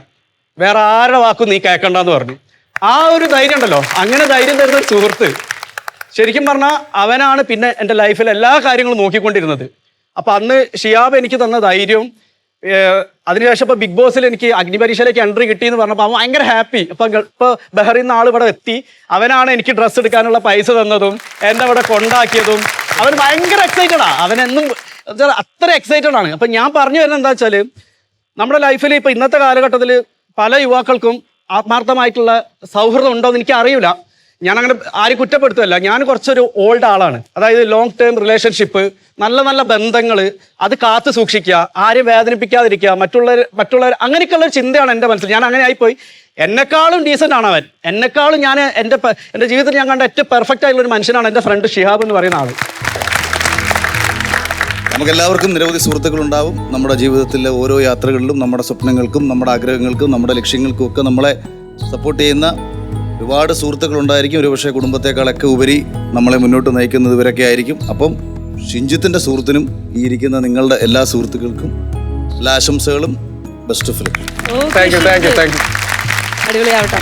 വേറെ ആരുടെ വാക്കും നീ കേൾക്കണ്ടെന്ന് പറഞ്ഞു. ആ ഒരു ധൈര്യം ഉണ്ടല്ലോ, അങ്ങനെ ധൈര്യം തരുന്ന ഒരു സുഹൃത്ത് ശരിക്കും പറഞ്ഞാൽ അവനാണ് പിന്നെ എൻ്റെ ലൈഫിൽ എല്ലാ കാര്യങ്ങളും നോക്കിക്കൊണ്ടിരുന്നത്. അപ്പം അന്ന് ഷിയാബ് എനിക്ക് തന്ന ധൈര്യവും, അതിനുശേഷം ഇപ്പോൾ ബിഗ് ബോസിൽ എനിക്ക് അഗ്നിപരീക്ഷയിലേക്ക് എൻട്രി കിട്ടിയെന്ന് പറഞ്ഞപ്പോൾ അവൻ ഭയങ്കര ഹാപ്പി. ഇപ്പോൾ ബഹറിൽ നിന്ന് ആൾ ഇവിടെ എത്തി, അവനാണ് എനിക്ക് ഡ്രസ്സ് എടുക്കാനുള്ള പൈസ തന്നതും എന്നെ ഇവിടെ കൊണ്ടാക്കിയതും. അവൻ ഭയങ്കര എക്സൈറ്റഡാണ്, അവനെന്നും അത്ര എക്സൈറ്റഡ് ആണ്. അപ്പം ഞാൻ പറഞ്ഞു വരുന്നത് എന്താ വെച്ചാൽ, നമ്മുടെ ലൈഫിൽ ഇപ്പോൾ ഇന്നത്തെ കാലഘട്ടത്തിൽ പല യുവാക്കൾക്കും ആത്മാർത്ഥമായിട്ടുള്ള സൗഹൃദം ഉണ്ടോ എന്ന് എനിക്ക് അറിയില്ല. ഞാനങ്ങനെ ആരും കുറ്റപ്പെടുത്തുമല്ല. ഞാൻ കുറച്ചൊരു ഓൾഡ് ആളാണ്. അതായത് ലോങ് ടേം റിലേഷൻഷിപ്പ്, നല്ല നല്ല ബന്ധങ്ങൾ, അത് കാത്തു സൂക്ഷിക്കുക, ആരും വേദനിപ്പിക്കാതിരിക്കുക, മറ്റുള്ളവർ അങ്ങനെയൊക്കെയുള്ളൊരു ചിന്തയാണ് എൻ്റെ മനസ്സിൽ. ഞാൻ അങ്ങനെ ആയിപ്പോയി. എന്നെക്കാളും ഡീസൻ്റ് ആണ് അവൻ, എന്നെക്കാളും ഞാൻ എൻ്റെ ജീവിതത്തിൽ ഞാൻ കണ്ട ഏറ്റവും പെർഫെക്റ്റ് ആയിട്ടുള്ളൊരു മനുഷ്യനാണ് എൻ്റെ ഫ്രണ്ട് ഷിഹാബ് എന്ന് പറയുന്ന ആൾ. നമുക്കെല്ലാവർക്കും നിരവധി സുഹൃത്തുക്കളുണ്ടാവും. നമ്മുടെ ജീവിതത്തിലെ ഓരോ യാത്രകളിലും നമ്മുടെ സ്വപ്നങ്ങൾക്കും നമ്മുടെ ആഗ്രഹങ്ങൾക്കും നമ്മുടെ ലക്ഷ്യങ്ങൾക്കും ഒക്കെ നമ്മളെ സപ്പോർട്ട് ചെയ്യുന്ന ഒരുപാട് സുഹൃത്തുക്കളുണ്ടായിരിക്കും. ഒരുപക്ഷെ കുടുംബത്തെക്കാളൊക്കെ ഉപരി നമ്മളെ മുന്നോട്ട് നയിക്കുന്നത് ഇവരൊക്കെ ആയിരിക്കും. അപ്പം ഷിഞ്ചിത്തിൻ്റെ സുഹൃത്തിനും ഈ ഇരിക്കുന്ന നിങ്ങളുടെ എല്ലാ സുഹൃത്തുക്കൾക്കും എല്ലാ ആശംസകളും. Best of luck. Thank you. അടിപൊളിയാവട്ടെ.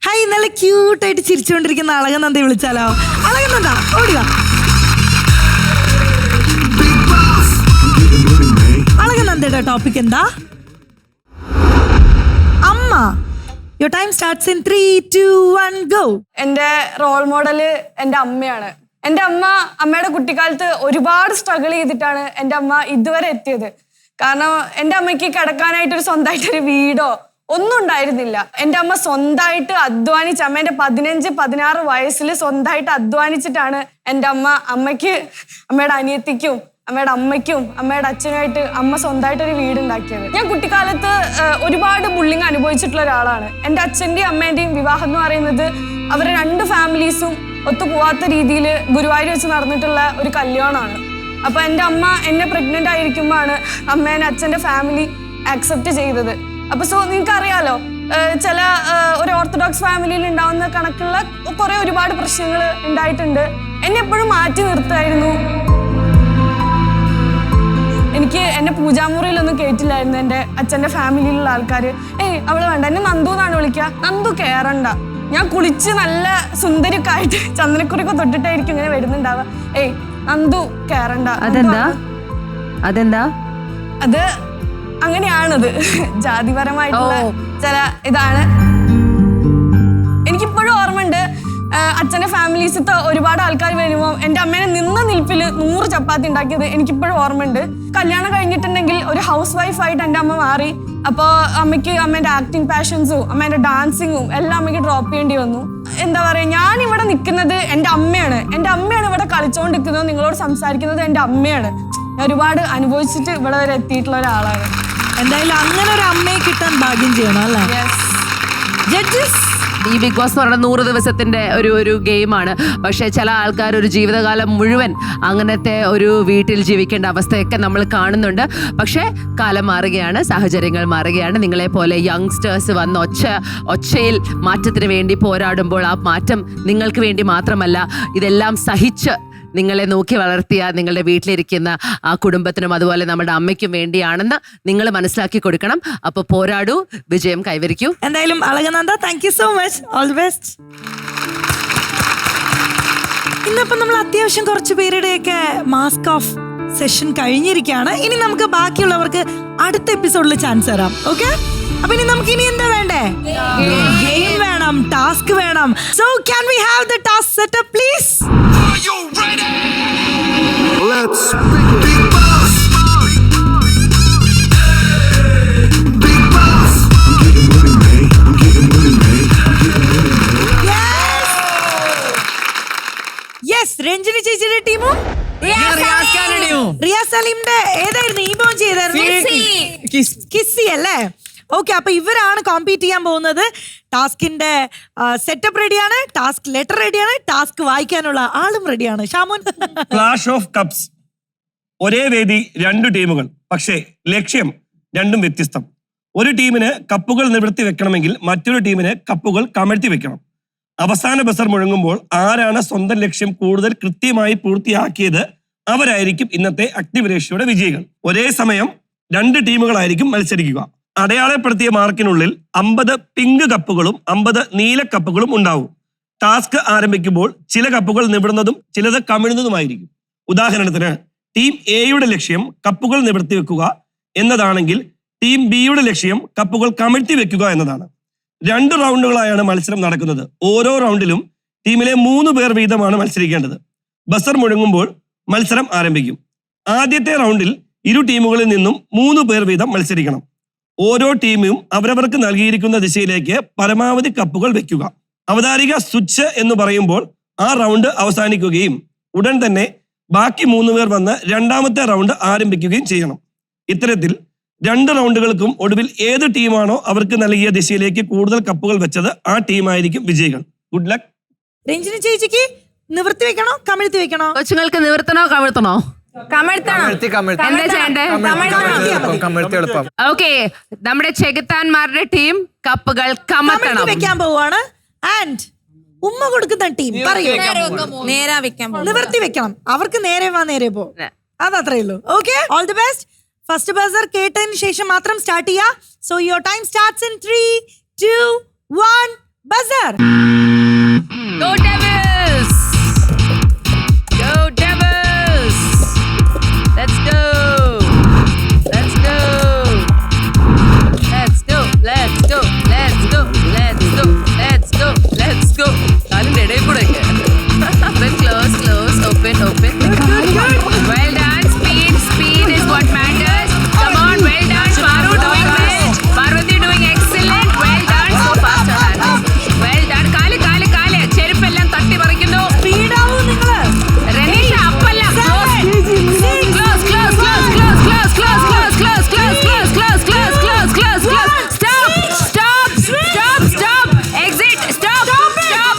ഹായ്, നല്ല ക്യൂട്ടായിട്ട് ചിരിച്ചുകൊണ്ടിരിക്കുന്ന അളകനന്ദ വിളിച്ചാലോ? അളകനന്ദ ഓടുക. അളകനന്ദയുടെ ടോപ്പിക് എന്താ? അമ്മ. Your time starts in 3, 2, 1, go. എൻ്റെ റോൾ മോഡല് എൻ്റെ അമ്മയാണ്. എൻ്റെ അമ്മയുടെ കുട്ടിക്കാലത്ത് ഒരുപാട് സ്ട്രഗിൾ ചെയ്തിട്ടാണ് എൻ്റെ അമ്മ ഇതുവരെ എത്തിയത്. കാരണം എൻ്റെ അമ്മയ്ക്ക് കിടക്കാനായിട്ടൊരു സ്വന്തമായിട്ടൊരു വീടോ ഒന്നും ഉണ്ടായിരുന്നില്ല. എൻ്റെ അമ്മ സ്വന്തമായിട്ട് അധ്വാനിച്ച്, അമ്മേൻ്റെ 15-16 വയസ്സിൽ സ്വന്തമായിട്ട് അധ്വാനിച്ചിട്ടാണ് എൻ്റെ അമ്മയ്ക്ക്, അമ്മയുടെ അനിയത്തിക്കും അമ്മയുടെ അമ്മയ്ക്കും അമ്മയുടെ അച്ഛനുമായിട്ട് അമ്മ സ്വന്തമായിട്ടൊരു വീടുണ്ടാക്കിയത്. ഞാൻ കുട്ടിക്കാലത്ത് ഒരുപാട് ബുള്ളിങ് അനുഭവിച്ചിട്ടുള്ള ഒരാളാണ്. എൻ്റെ അച്ഛൻ്റെയും അമ്മേൻ്റെയും വിവാഹം എന്ന് പറയുന്നത് അവരുടെ 2 ഫാമിലീസും ഒത്തുപോവാത്ത രീതിയിൽ ഗുരുവായൂർ വെച്ച് നടന്നിട്ടുള്ള ഒരു കല്യാണമാണ്. അപ്പോൾ എൻ്റെ അമ്മ എന്നെ പ്രഗ്നൻ്റ് ആയിരിക്കുമ്പോഴാണ് അമ്മേനെ അച്ഛൻ്റെ ഫാമിലി ആക്സെപ്റ്റ് ചെയ്തത്. അപ്പോൾ നിങ്ങൾക്കറിയാലോ, ചില ഒരു ഓർത്തഡോക്സ് ഫാമിലിയിൽ ഉണ്ടാവുന്ന കണക്കുള്ള ഒരുപാട് പ്രശ്നങ്ങൾ ഉണ്ടായിട്ടുണ്ട്. എന്നെ എപ്പോഴും മാറ്റി നിർത്തായിരുന്നു. എനിക്ക് എന്നെ പൂജാമുറിയിലൊന്നും കേട്ടില്ലായിരുന്നു എൻ്റെ അച്ഛൻ്റെ ഫാമിലിയിലുള്ള ആൾക്കാർ. അവള് വേണ്ട, എന്നെ നന്ദു എന്നാണ് വിളിക്കുക, നന്ദു കയറണ്ട. ഞാൻ കുളിച്ച് നല്ല സുന്ദരിയൊക്കെ ആയിട്ട് ചന്ദനക്കുറിയൊക്കെ തൊട്ടിട്ടായിരിക്കും ഇങ്ങനെ വരുന്നുണ്ടാവുക. നന്ദു കയറണ്ട. അതെന്താ? അത് അങ്ങനെയാണത്, ജാതിപരമായിട്ടുള്ള ചില ഇതാണ്. എനിക്കിപ്പോഴും ഓർമ്മയുണ്ട്, അച്ഛൻ്റെ ഫാമിലീസത്തെ ഒരുപാട് ആൾക്കാർ വരുമ്പോൾ എൻ്റെ അമ്മേനെ നിന്ന നിൽപ്പിൽ 100 ചപ്പാത്തി ഉണ്ടാക്കിയത് എനിക്കിപ്പോഴും ഓർമ്മയുണ്ട്. കല്യാണം കഴിഞ്ഞിട്ടുണ്ടെങ്കിൽ ഒരു ഹൗസ് വൈഫായിട്ട് എൻ്റെ അമ്മ മാറി. അപ്പോൾ അമ്മേൻ്റെ ആക്ടിങ് പാഷൻസും അമ്മേൻ്റെ ഡാൻസിങ്ങും എല്ലാം അമ്മയ്ക്ക് ഡ്രോപ്പ് ചെയ്യേണ്ടി വന്നു. എന്താ പറയുക, ഞാനിവിടെ നിൽക്കുന്നത് എൻ്റെ അമ്മയാണ്. എൻ്റെ അമ്മയാണ് ഇവിടെ കളിച്ചുകൊണ്ടിരിക്കുന്നത്, നിങ്ങളോട് സംസാരിക്കുന്നത് എൻ്റെ അമ്മയാണ്. ഞാൻ ഒരുപാട് അനുഭവിച്ചിട്ട് ഇവിടെ വരെ എത്തിയിട്ടുള്ള ഒരാളാണ്. എന്തായാലും അങ്ങനെ ഒരു അമ്മയെ കിട്ടാൻ ഭാഗ്യം ചെയ്യണം അല്ലേ? ജഡ്ജസ്, ഈ ബിഗ് ബോസ് എന്ന് പറയുന്നത് 100 ദിവസത്തിന്റെ ഒരു ഗെയിമാണ്. പക്ഷെ ചില ആൾക്കാർ ഒരു ജീവിതകാലം മുഴുവൻ അങ്ങനത്തെ ഒരു വീട്ടിൽ ജീവിക്കേണ്ട അവസ്ഥയൊക്കെ നമ്മൾ കാണുന്നുണ്ട്. പക്ഷേ കാലം മാറുകയാണ്, സാഹചര്യങ്ങൾ മാറുകയാണ്. നിങ്ങളെ പോലെ യങ്സ്റ്റേഴ്സ് വന്ന് ഒച്ചയിൽ മാറ്റത്തിന് വേണ്ടി പോരാടുമ്പോൾ ആ മാറ്റം നിങ്ങൾക്ക് വേണ്ടി മാത്രമല്ല, ഇതെല്ലാം സഹിച്ച് നിങ്ങളെ നോക്കി വളർത്തിയ നിങ്ങളുടെ വീട്ടിലിരിക്കുന്ന ആ കുടുംബത്തിനും അതുപോലെ നമ്മുടെ അമ്മയ്ക്കും വേണ്ടിയാണെന്ന് നിങ്ങൾ മനസ്സിലാക്കി കൊടുക്കണം. അപ്പോൾ പോരാടൂ, വിജയം കൈവരിക്കൂ. എന്തായാലും Alakananda, thank you so much. All the best. ഇന്നിപ്പം നമ്മൾ അത്യാവശ്യം കുറച്ച് പേരുടെയൊക്കെ മാസ്ക് ഓഫ് സെഷൻ കഴിഞ്ഞിരിക്കുകയാണ്. ഇനി നമുക്ക് ബാക്കിയുള്ളവർക്ക് അടുത്ത എപ്പിസോഡിൽ ചാൻസ് തരാം. ഓക്കെ? അപ്പൊ ഇനി നമുക്ക് എന്താ വേണ്ടേ? ഗെയിം വേണം. വേണം, ടാസ്ക് വേണം. So can we have the task setup please? Let's begin. Big Boss. Big Boss. I'm getting money, man. I'm getting money, man. I'm getting money, man. Yes, Ranjini ചേച്ചിയുടെ ടീമും റിയാസ് സലീമിന്റെ ഏതായിരുന്നു ഇമോജി ചെയ്തായിരുന്നു? കിസ്സി അല്ലേ? ഓക്കെ, അപ്പൊ ഇവരാണ് കോമ്പീറ്റ് ചെയ്യാൻ പോകുന്നത്. ടാസ്കിന്റെ സെറ്റപ്പ് റെഡിയാണ്, ടാസ്ക് ലെറ്റർ റെഡിയാണ്, ടാസ്ക് വായിക്കാനുള്ള ആളും റെഡിയാണ്. Shamon, clash of cups. ഒരേ വേദി, 2 ടീമുകൾ, പക്ഷേ ലക്ഷ്യം രണ്ടും വ്യത്യസ്തം. ഒരു ടീമിന് കപ്പുകൾ നിവർത്തി വെക്കണമെങ്കിൽ മറ്റൊരു ടീമിന് കപ്പുകൾ കമഴ്ത്തി വെക്കണം. അവസാന ബസർ മുഴങ്ങുമ്പോൾ ആരാണ് സ്വന്തം ലക്ഷ്യം കൂടുതൽ കൃത്യമായി പൂർത്തിയാക്കിയത് അവരായിരിക്കും ഇന്നത്തെ അഗ്നിപരീക്ഷയുടെ വിജയികൾ. ഒരേ സമയം 2 ടീമുകളായിരിക്കും മത്സരിക്കുക. അടയാളപ്പെടുത്തിയ മാർക്കിനുള്ളിൽ 50 പിങ്ക് കപ്പുകളും 50 നീല കപ്പുകളും ഉണ്ടാവും. ടാസ്ക് ആരംഭിക്കുമ്പോൾ ചില കപ്പുകൾ നിവിടുന്നതും ചിലത് കമിഴുന്നതുമായിരിക്കും. ഉദാഹരണത്തിന് ടീം എയുടെ ലക്ഷ്യം കപ്പുകൾ നിവർത്തി വെക്കുക എന്നതാണെങ്കിൽ ടീം ബിയുടെ ലക്ഷ്യം കപ്പുകൾ കമിഴ്ത്തി വെക്കുക എന്നതാണ്. 2 റൗണ്ടുകളായാണ് മത്സരം നടക്കുന്നത്. ഓരോ റൗണ്ടിലും ടീമിലെ 3 പേർ വീതമാണ് മത്സരിക്കേണ്ടത്. ബസർ മുഴങ്ങുമ്പോൾ മത്സരം ആരംഭിക്കും. ആദ്യത്തെ റൗണ്ടിൽ ഇരു ടീമുകളിൽ നിന്നും 3 പേർ വീതം മത്സരിക്കണം. ഓരോ ടീമും അവരവർക്ക് നൽകിയിരിക്കുന്ന ദിശയിലേക്ക് പരമാവധി കപ്പുകൾ വെക്കുക. അവതാരിക സ്വിച്ച് എന്ന് പറയുമ്പോൾ ആ റൗണ്ട് അവസാനിക്കുകയും ഉടൻ തന്നെ ബാക്കി 3 പേർ വന്ന് രണ്ടാമത്തെ റൗണ്ട് ആരംഭിക്കുകയും ചെയ്യണം. ഇത്തരത്തിൽ 2 റൗണ്ടുകൾക്കും ഒടുവിൽ ഏത് ടീമാണോ അവർക്ക് നൽകിയ ദിശയിലേക്ക് കൂടുതൽ കപ്പുകൾ വെച്ചത് ആ ടീമായിരിക്കും വിജയികൾ. Good luck. രഞ്ജിനി ചേച്ചിക്ക് നിവർത്തി വെക്കണോ കമിഴ്ത്തി വെക്കണോ? കൊച്ചുങ്ങൾക്ക് നിവർത്തണോ കമിഴ്ത്തണോ? എന്താ ചെയ്യണ്ടേ? ഓക്കെ, നമ്മുടെ ചെകുത്താന്മാരുടെ ടീം കപ്പുകൾ കമഴ്ത്തണം. വെക്കാൻ പോവാണ്. ആൻഡ് ഉമ്മ കൊടുക്കുന്ന ടീം പറയൂ, നേരാ വെക്കാൻ നിവർത്തി വെക്കണം. അവർക്ക് നേരെ വാ നേരെ പോ, അതത്രേ ഉള്ളൂ. Okay, all the best. First buzzer കേട്ടതിന് ശേഷം മാത്രം സ്റ്റാർട്ട് ചെയ്യാ. So your time starts in 3, 2, 1 buzzer. Go Devils! Go Devils! Let's go! Let's go! Let's go! Let's go! Let's go! Let's go! Let's go! Let's go! കാലിന്റെ ഇടയിൽ കൂടെ open, close, close, open, open. Well done. Speed is what matters. Come on, well done. Paru doing well. Parvati doing excellent. Well done. So fast on hand. Well done. കാല് ചെരുപ്പെല്ലാം തട്ടി പറിക്കുന്നു. സ്പീഡാവൂ നിങ്ങള്. രനീഷ അപ്പല്ല. Close. Close, close, close, close, close, close, close, close, close, close, close, close, close, close, close. Stop, stop, stop, stop. Exit. Stop, stop.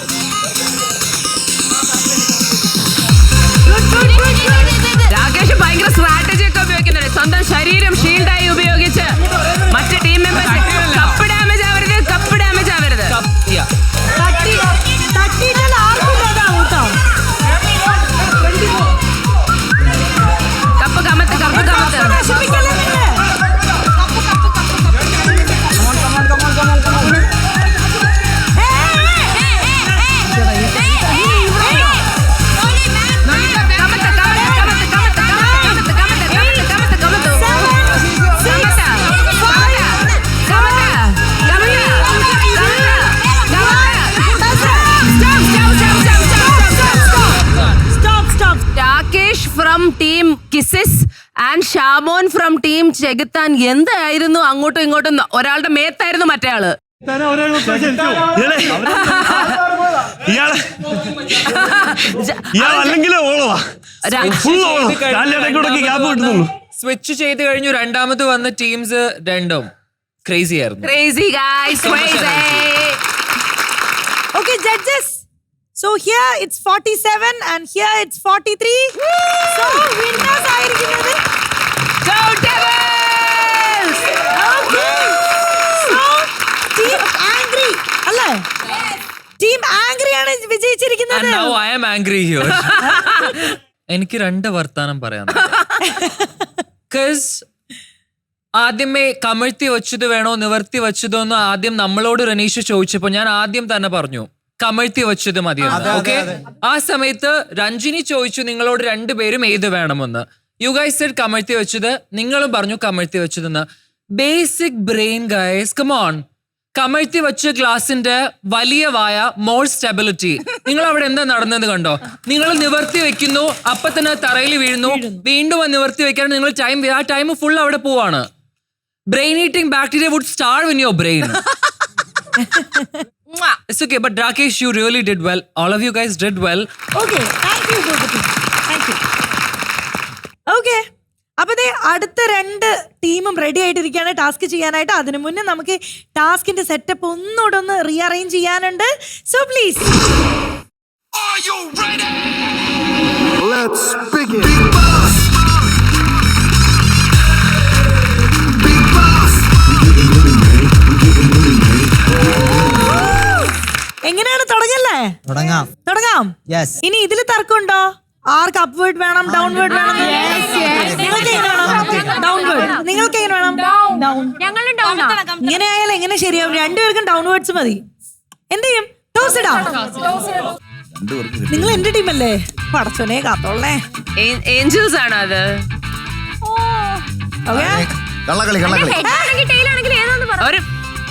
Rakesh ഭയങ്കര strategy ഒക്കെ ഉപയോഗിക്കുന്നുണ്ട്. സ്വന്തം ശരീരം ഷീൽഡായി ഉപയോഗിച്ച് മറ്റ് ടീം മെമ്പേഴ്സ് കപ്പ് ഡാമേജ് ആവരുത്, കപ്പ് ഡാമേജ് ആവരുത്. തട്ടിയിട്ടാൽ ആർക്കും അതാവും കേട്ടോ. കപ്പ് കമത്ത്, കപ്പ് കമത്ത്. നശിപ്പിക്കല്ലേ നിങ്ങള്. Rakesh from team kisses and Shamon from team ചെകുത്താൻ. എന്തായിരുന്നു അങ്ങോട്ടും ഇങ്ങോട്ടും? ഒരാളുടെ മേത്തായിരുന്നു മറ്റേ ആള്. സ്വിച്ച് ചെയ്ത് കഴിഞ്ഞു. രണ്ടാമത് വന്ന ടീംസ് രണ്ടും ക്രേസി ആയിരുന്നു. Crazy guys, crazy. Okay, judges. So here it's 47 and here it's 43. So winners ആയിരിക്കുന്നത് Go Devils! Okay. So team angry അല്ലേ? Team angry ആണ് വിജയിച്ചിരിക്കുന്നത്. And now I am angry here. എനിക്ക് 2 വർത്താനം പറയാം. ആദ്യമേ കമഴ്ത്തി വെച്ചത് വേണോ നിവർത്തി വെച്ചതോ എന്ന് ആദ്യം നമ്മളോട് റനീഷ് ചോദിച്ചപ്പോ ഞാൻ ആദ്യം തന്നെ പറഞ്ഞു കമഴ്ത്തി വെച്ചത് മതിയെന്ന്. ഓക്കെ, ആ സമയത്ത് രഞ്ജിനി ചോദിച്ചു നിങ്ങളോട് 2 പേരും ഏത് വേണമെന്ന്. യു ഗൈസ് സെഡ് കമഴ്ത്തി വെച്ചത്, നിങ്ങളും പറഞ്ഞു കമഴ്ത്തി വെച്ചതെന്ന്. Basic brain guys, come on. കമഴ്ത്തി വെച്ച ഗ്ലാസിന്റെ വലിയ വായ, മോർ സ്റ്റെബിലിറ്റി. നിങ്ങൾ അവിടെ എന്താ നടന്നത് കണ്ടോ? നിങ്ങൾ നിവർത്തി വെക്കുന്നു, അപ്പൊ തന്നെ തറയിൽ വീഴുന്നു, വീണ്ടും നിവർത്തി വെക്കാൻ നിങ്ങൾ ആ ടൈം ഫുൾ അവിടെ പോവാണ്. Brain eating bacteria would starve in your brain. It's okay, but Rakesh, you really did well. All of you guys did well. Okay, thank you, Gopati. Thank you. Okay. അപ്പൊ അടുത്ത 2 ടീമും ready ആയിട്ടിരിക്കുകയാണ് task ചെയ്യാനായിട്ട്. അതിനു മുന്നേ നമുക്ക് ടാസ്കിന്റെ setup ഒന്നുകൂടെ ഒന്ന് റീഅറേഞ്ച് ചെയ്യാനുണ്ട്. So please. Let's begin. Big Boss. Big Boss. എങ്ങനെയാണ്, തുടങ്ങല്ലേ? തുടങ്ങാം. ഇനി ഇതിൽ തർക്കമുണ്ടോ? ആർക്ക് അപ്വേർഡ് വേണം, ഡൗൺവേർഡ് വേണം? ഡൗൺവേർഡ്. നിങ്ങൾക്ക് എങ്ങനെ വേണം? ഇങ്ങനെ ആയാലും എങ്ങനെ ശരിയാവും? 2 പേർക്കും ഡൗൺവേർഡ്സ് മതി. എന്ത് ചെയ്യും? ടോസ് ഇടാം. നിങ്ങൾ എന്റെ ടീമല്ലേ? പടച്ചോനെ കാത്തോളേ. ഏഞ്ചൽസ് ആണോ അത്?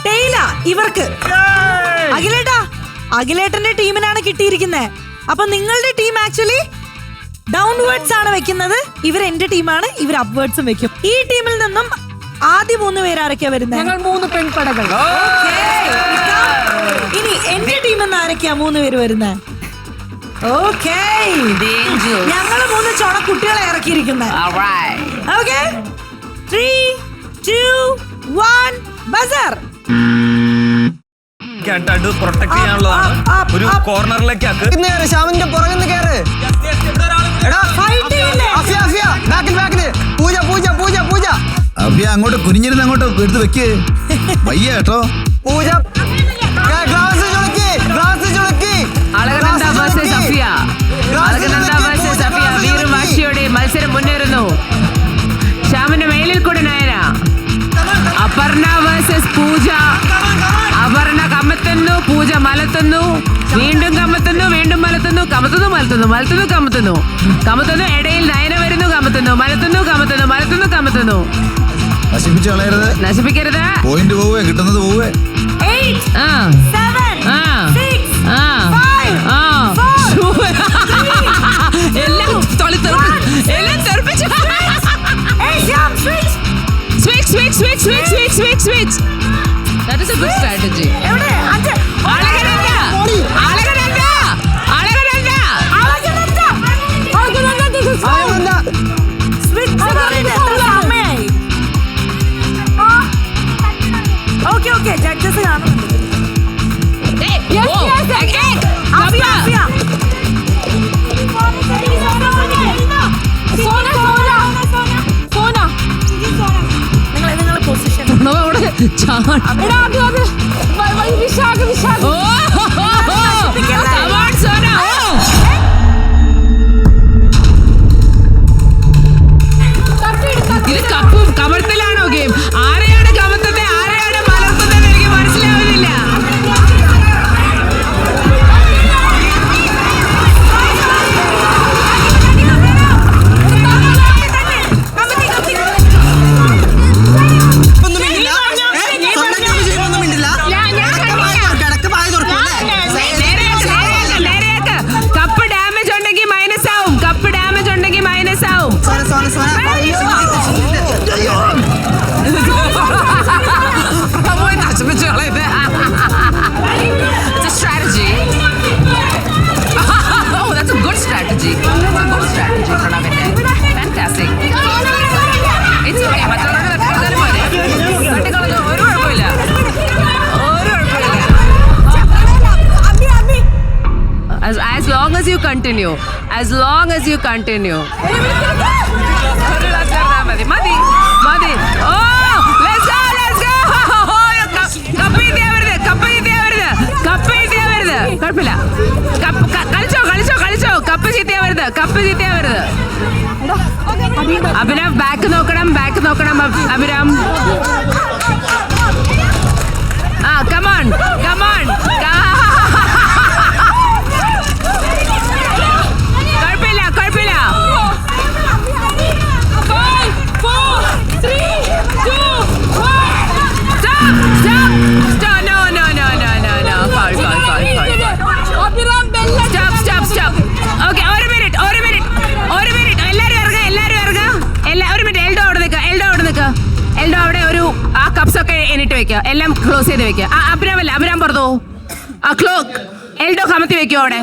ടെയില ഇവർക്ക്. അഖിലേട്ടന്റെ ടീമിനാണ് കിട്ടിയിരിക്കുന്നത്. അപ്പൊ നിങ്ങളുടെ ടീം ആക്ച്വലി ഡൗൺവേർഡ്സ് ആണ് വെക്കുന്നത്. ഇവർ എന്റെ ടീമാണ്, ഇവർ അപ്വേർഡ്സും വെക്കും. ഈ ടീമിൽ നിന്നും ആദ്യം 3 പേര് ആരൊക്കെയാ വരുന്നത്? ഞങ്ങൾ 3 പെൺപടകൾ. ഇനി എന്റെ ടീമിൽ നിന്ന് ആരൊക്കെയാ 3 പേര് വരുന്നത്? ഓക്കേ, ഞങ്ങള് 3 ചൊണ കുട്ടികളെ ഇറക്കിയിരിക്കുന്നത്. Okay, 3, 2, 1 buzzer. പ്രൊട്ടക്ട് ചെയ്യാനുള്ളതാണ്. ഒരു കോർണറിലേക്ക് ശ്യാമിന്റെ പുറകിൽ കയറ്. പൂജ പൂജ പൂജ പൂജ. അഭ്യ അങ്ങോട്ട് കുനിഞ്ഞിരുന്ന് അങ്ങോട്ട് എടുത്ത് വെക്ക്. വയ്യ കേട്ടോ. പൂജ. ഗ്ലാസ് ചുളുക്കി, ഗ്ലാസ് ചുളുക്കി. അളകനന്ദ വേഴ്സസ് സഫിയ. അളകനന്ദ വേഴ്സസ് സഫിയ. വീറും വാശിയോടെ മത്സരം മുന്നേറുന്നു. ശ്യാമിന്റെ മേലിൽ കൂടെ നയന. അപർണ വേഴ്സസ് പൂജ. അപർണ കമത്തുന്നു, പൂജ മലത്തുന്നു, വീണ്ടും കമത്തുന്നു, വീണ്ടും മലത്തുന്നു, കമത്തുന്നു, മലത്തുന്നു, മലത്തുന്നു, കമത്തുന്നു, കമത്തുന്നു. ഇടയിൽ നയന വരുന്നു, കമത്തുന്നു, മലത്തുന്നു, കമത്തുന്നു, മലത്തുന്നു, കമത്തുന്നു. നശിപ്പിച്ച് കളയരുത്, നശിപ്പിക്കരുത്. പോയിന്റ് പോവേ, കിട്ടുന്നത് പോവേ. 8, 7, 6, 5, 4, എല്ലാം എല്ലാം തെറിപ്പിച്ചു. Switch, switch, switch, switch, switch, switch, switch. That is a good strategy. Alakananda, Alakananda, Alakananda, okay okay, judges കാണുന്നുണ്ട്. നിങ്ങൾ പൊസിഷൻ ഇത് കപ്പും കമർത്തലാണോ ഗെയിം? ആരെയാണ് കമർത്തുന്നത്, ആരെയാണ് മലർത്തുന്നത് എനിക്ക് മനസ്സിലാവുന്നില്ല. കപ്പ് ഡാമേജ് ഉണ്ടെങ്കിൽ മൈനസ് ആവും. കപ്പ് ഡാമേജ് ഉണ്ടെങ്കിൽ മൈനസ് ആവും. നശിപ്പിച്ചു കളയത്. It's a strategy. Oh, that's a good strategy. That's a good strategy, പ്രണവിന്റെ. Fantastic. It's okay. മറ്റുള്ളവരുടെ തട്ടിക്കളഞ്ഞാലും പോലെ. തട്ടിക്കളഞ്ഞു ഒരു കുഴപ്പമില്ല. ഒരു കുഴപ്പമില്ല. As long as you continue. As long as you continue. മതി മതി മതി. Oh, let's go, let's go. Cup കിട്ടിയാ വരുത്, കപ്പ് കിട്ടിയാ വരുത്, കപ്പ് കിട്ടിയാ വരുത്. കുഴപ്പമില്ല. കളിച്ചോ കളിച്ചോ കളിച്ചോ. കപ്പ് ചീത്തിയാ വരുത്, കപ്പ് ചീത്തിയാ വരുത്. അഭിരാം ബാക്ക് നോക്കണം, ബാക്ക് നോക്കണം അഭിരാം. ആ കമോൺ കമോൺ. കുഴപ്പമില്ല കുഴപ്പമില്ല. Stop! Stop! No! കപ്സ് ഒക്കെ എണ്ണിട്ട് വെക്കുക, എല്ലാം ക്ലോസ് ചെയ്ത് വെക്കുക. അഭിരാം പുറത്തു എൽഡോ കമത്തി വെക്കോ അവിടെ.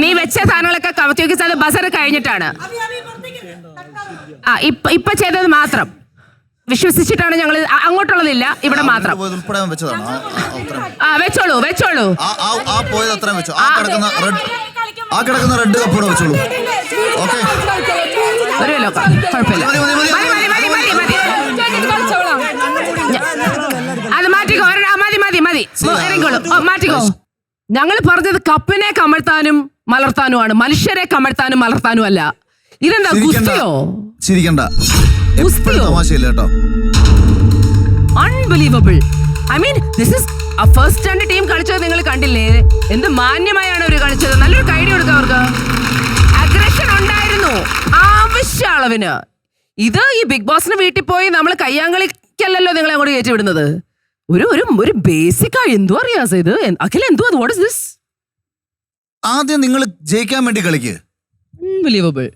നീ വെച്ച സാധനങ്ങളൊക്കെ കമത്തി വെക്കുന്ന സ്ഥലം ബസർ കഴിഞ്ഞിട്ടാണ്. ഇപ്പൊ ചെയ്തത് മാത്രം വിശ്വസിച്ചിട്ടാണ് ഞങ്ങൾ, അങ്ങോട്ടുള്ളതില്ല, ഇവിടെ മാത്രം. വെച്ചോളൂ ഒരു കുഴപ്പമില്ല, അത് മാറ്റിക്കോ. മതി ഇറങ്ങിക്കോളൂ, മാറ്റിക്കോ. ഞങ്ങൾ പറഞ്ഞത് കപ്പിനെ കമഴ്ത്താനും മലർത്താനുമാണ്, മനുഷ്യരെ കമഴ്ത്താനും മലർത്താനും അല്ല. ഇതെന്താ ഗുസ്തിയോ? Unbelievable. I mean this is first രണ്ട് ടീം കളിച്ചത് നിങ്ങൾ കണ്ടില്ലേ? എന്ത് മാന്യമായാണ് അവർ കളിച്ചത്. നല്ലൊരു കൈഡി കൊടുക്കുക അവർക്ക്. അഗ്രഷൻ ഉണ്ടായിരുന്നു ആവശ്യ അളവിന്. ഇത് ഈ ബിഗ് ബോസിന് വീട്ടിൽ പോയി നമ്മൾ കയ്യാങ്കളിക്കല്ലല്ലോ നിങ്ങളെ അങ്ങോട്ട് കയറ്റി വിടുന്നത്. ഒരു ബേസിക് ആയി എന്തോ അറിയാം ഇത്. അഖില എന്തോ വാട്ട് ഇസ് ദിസ്? ആദ്യം നിങ്ങൾ ജയിക്കാൻ വേണ്ടി കളിക്ക്. അൺബിലീവബിൾ.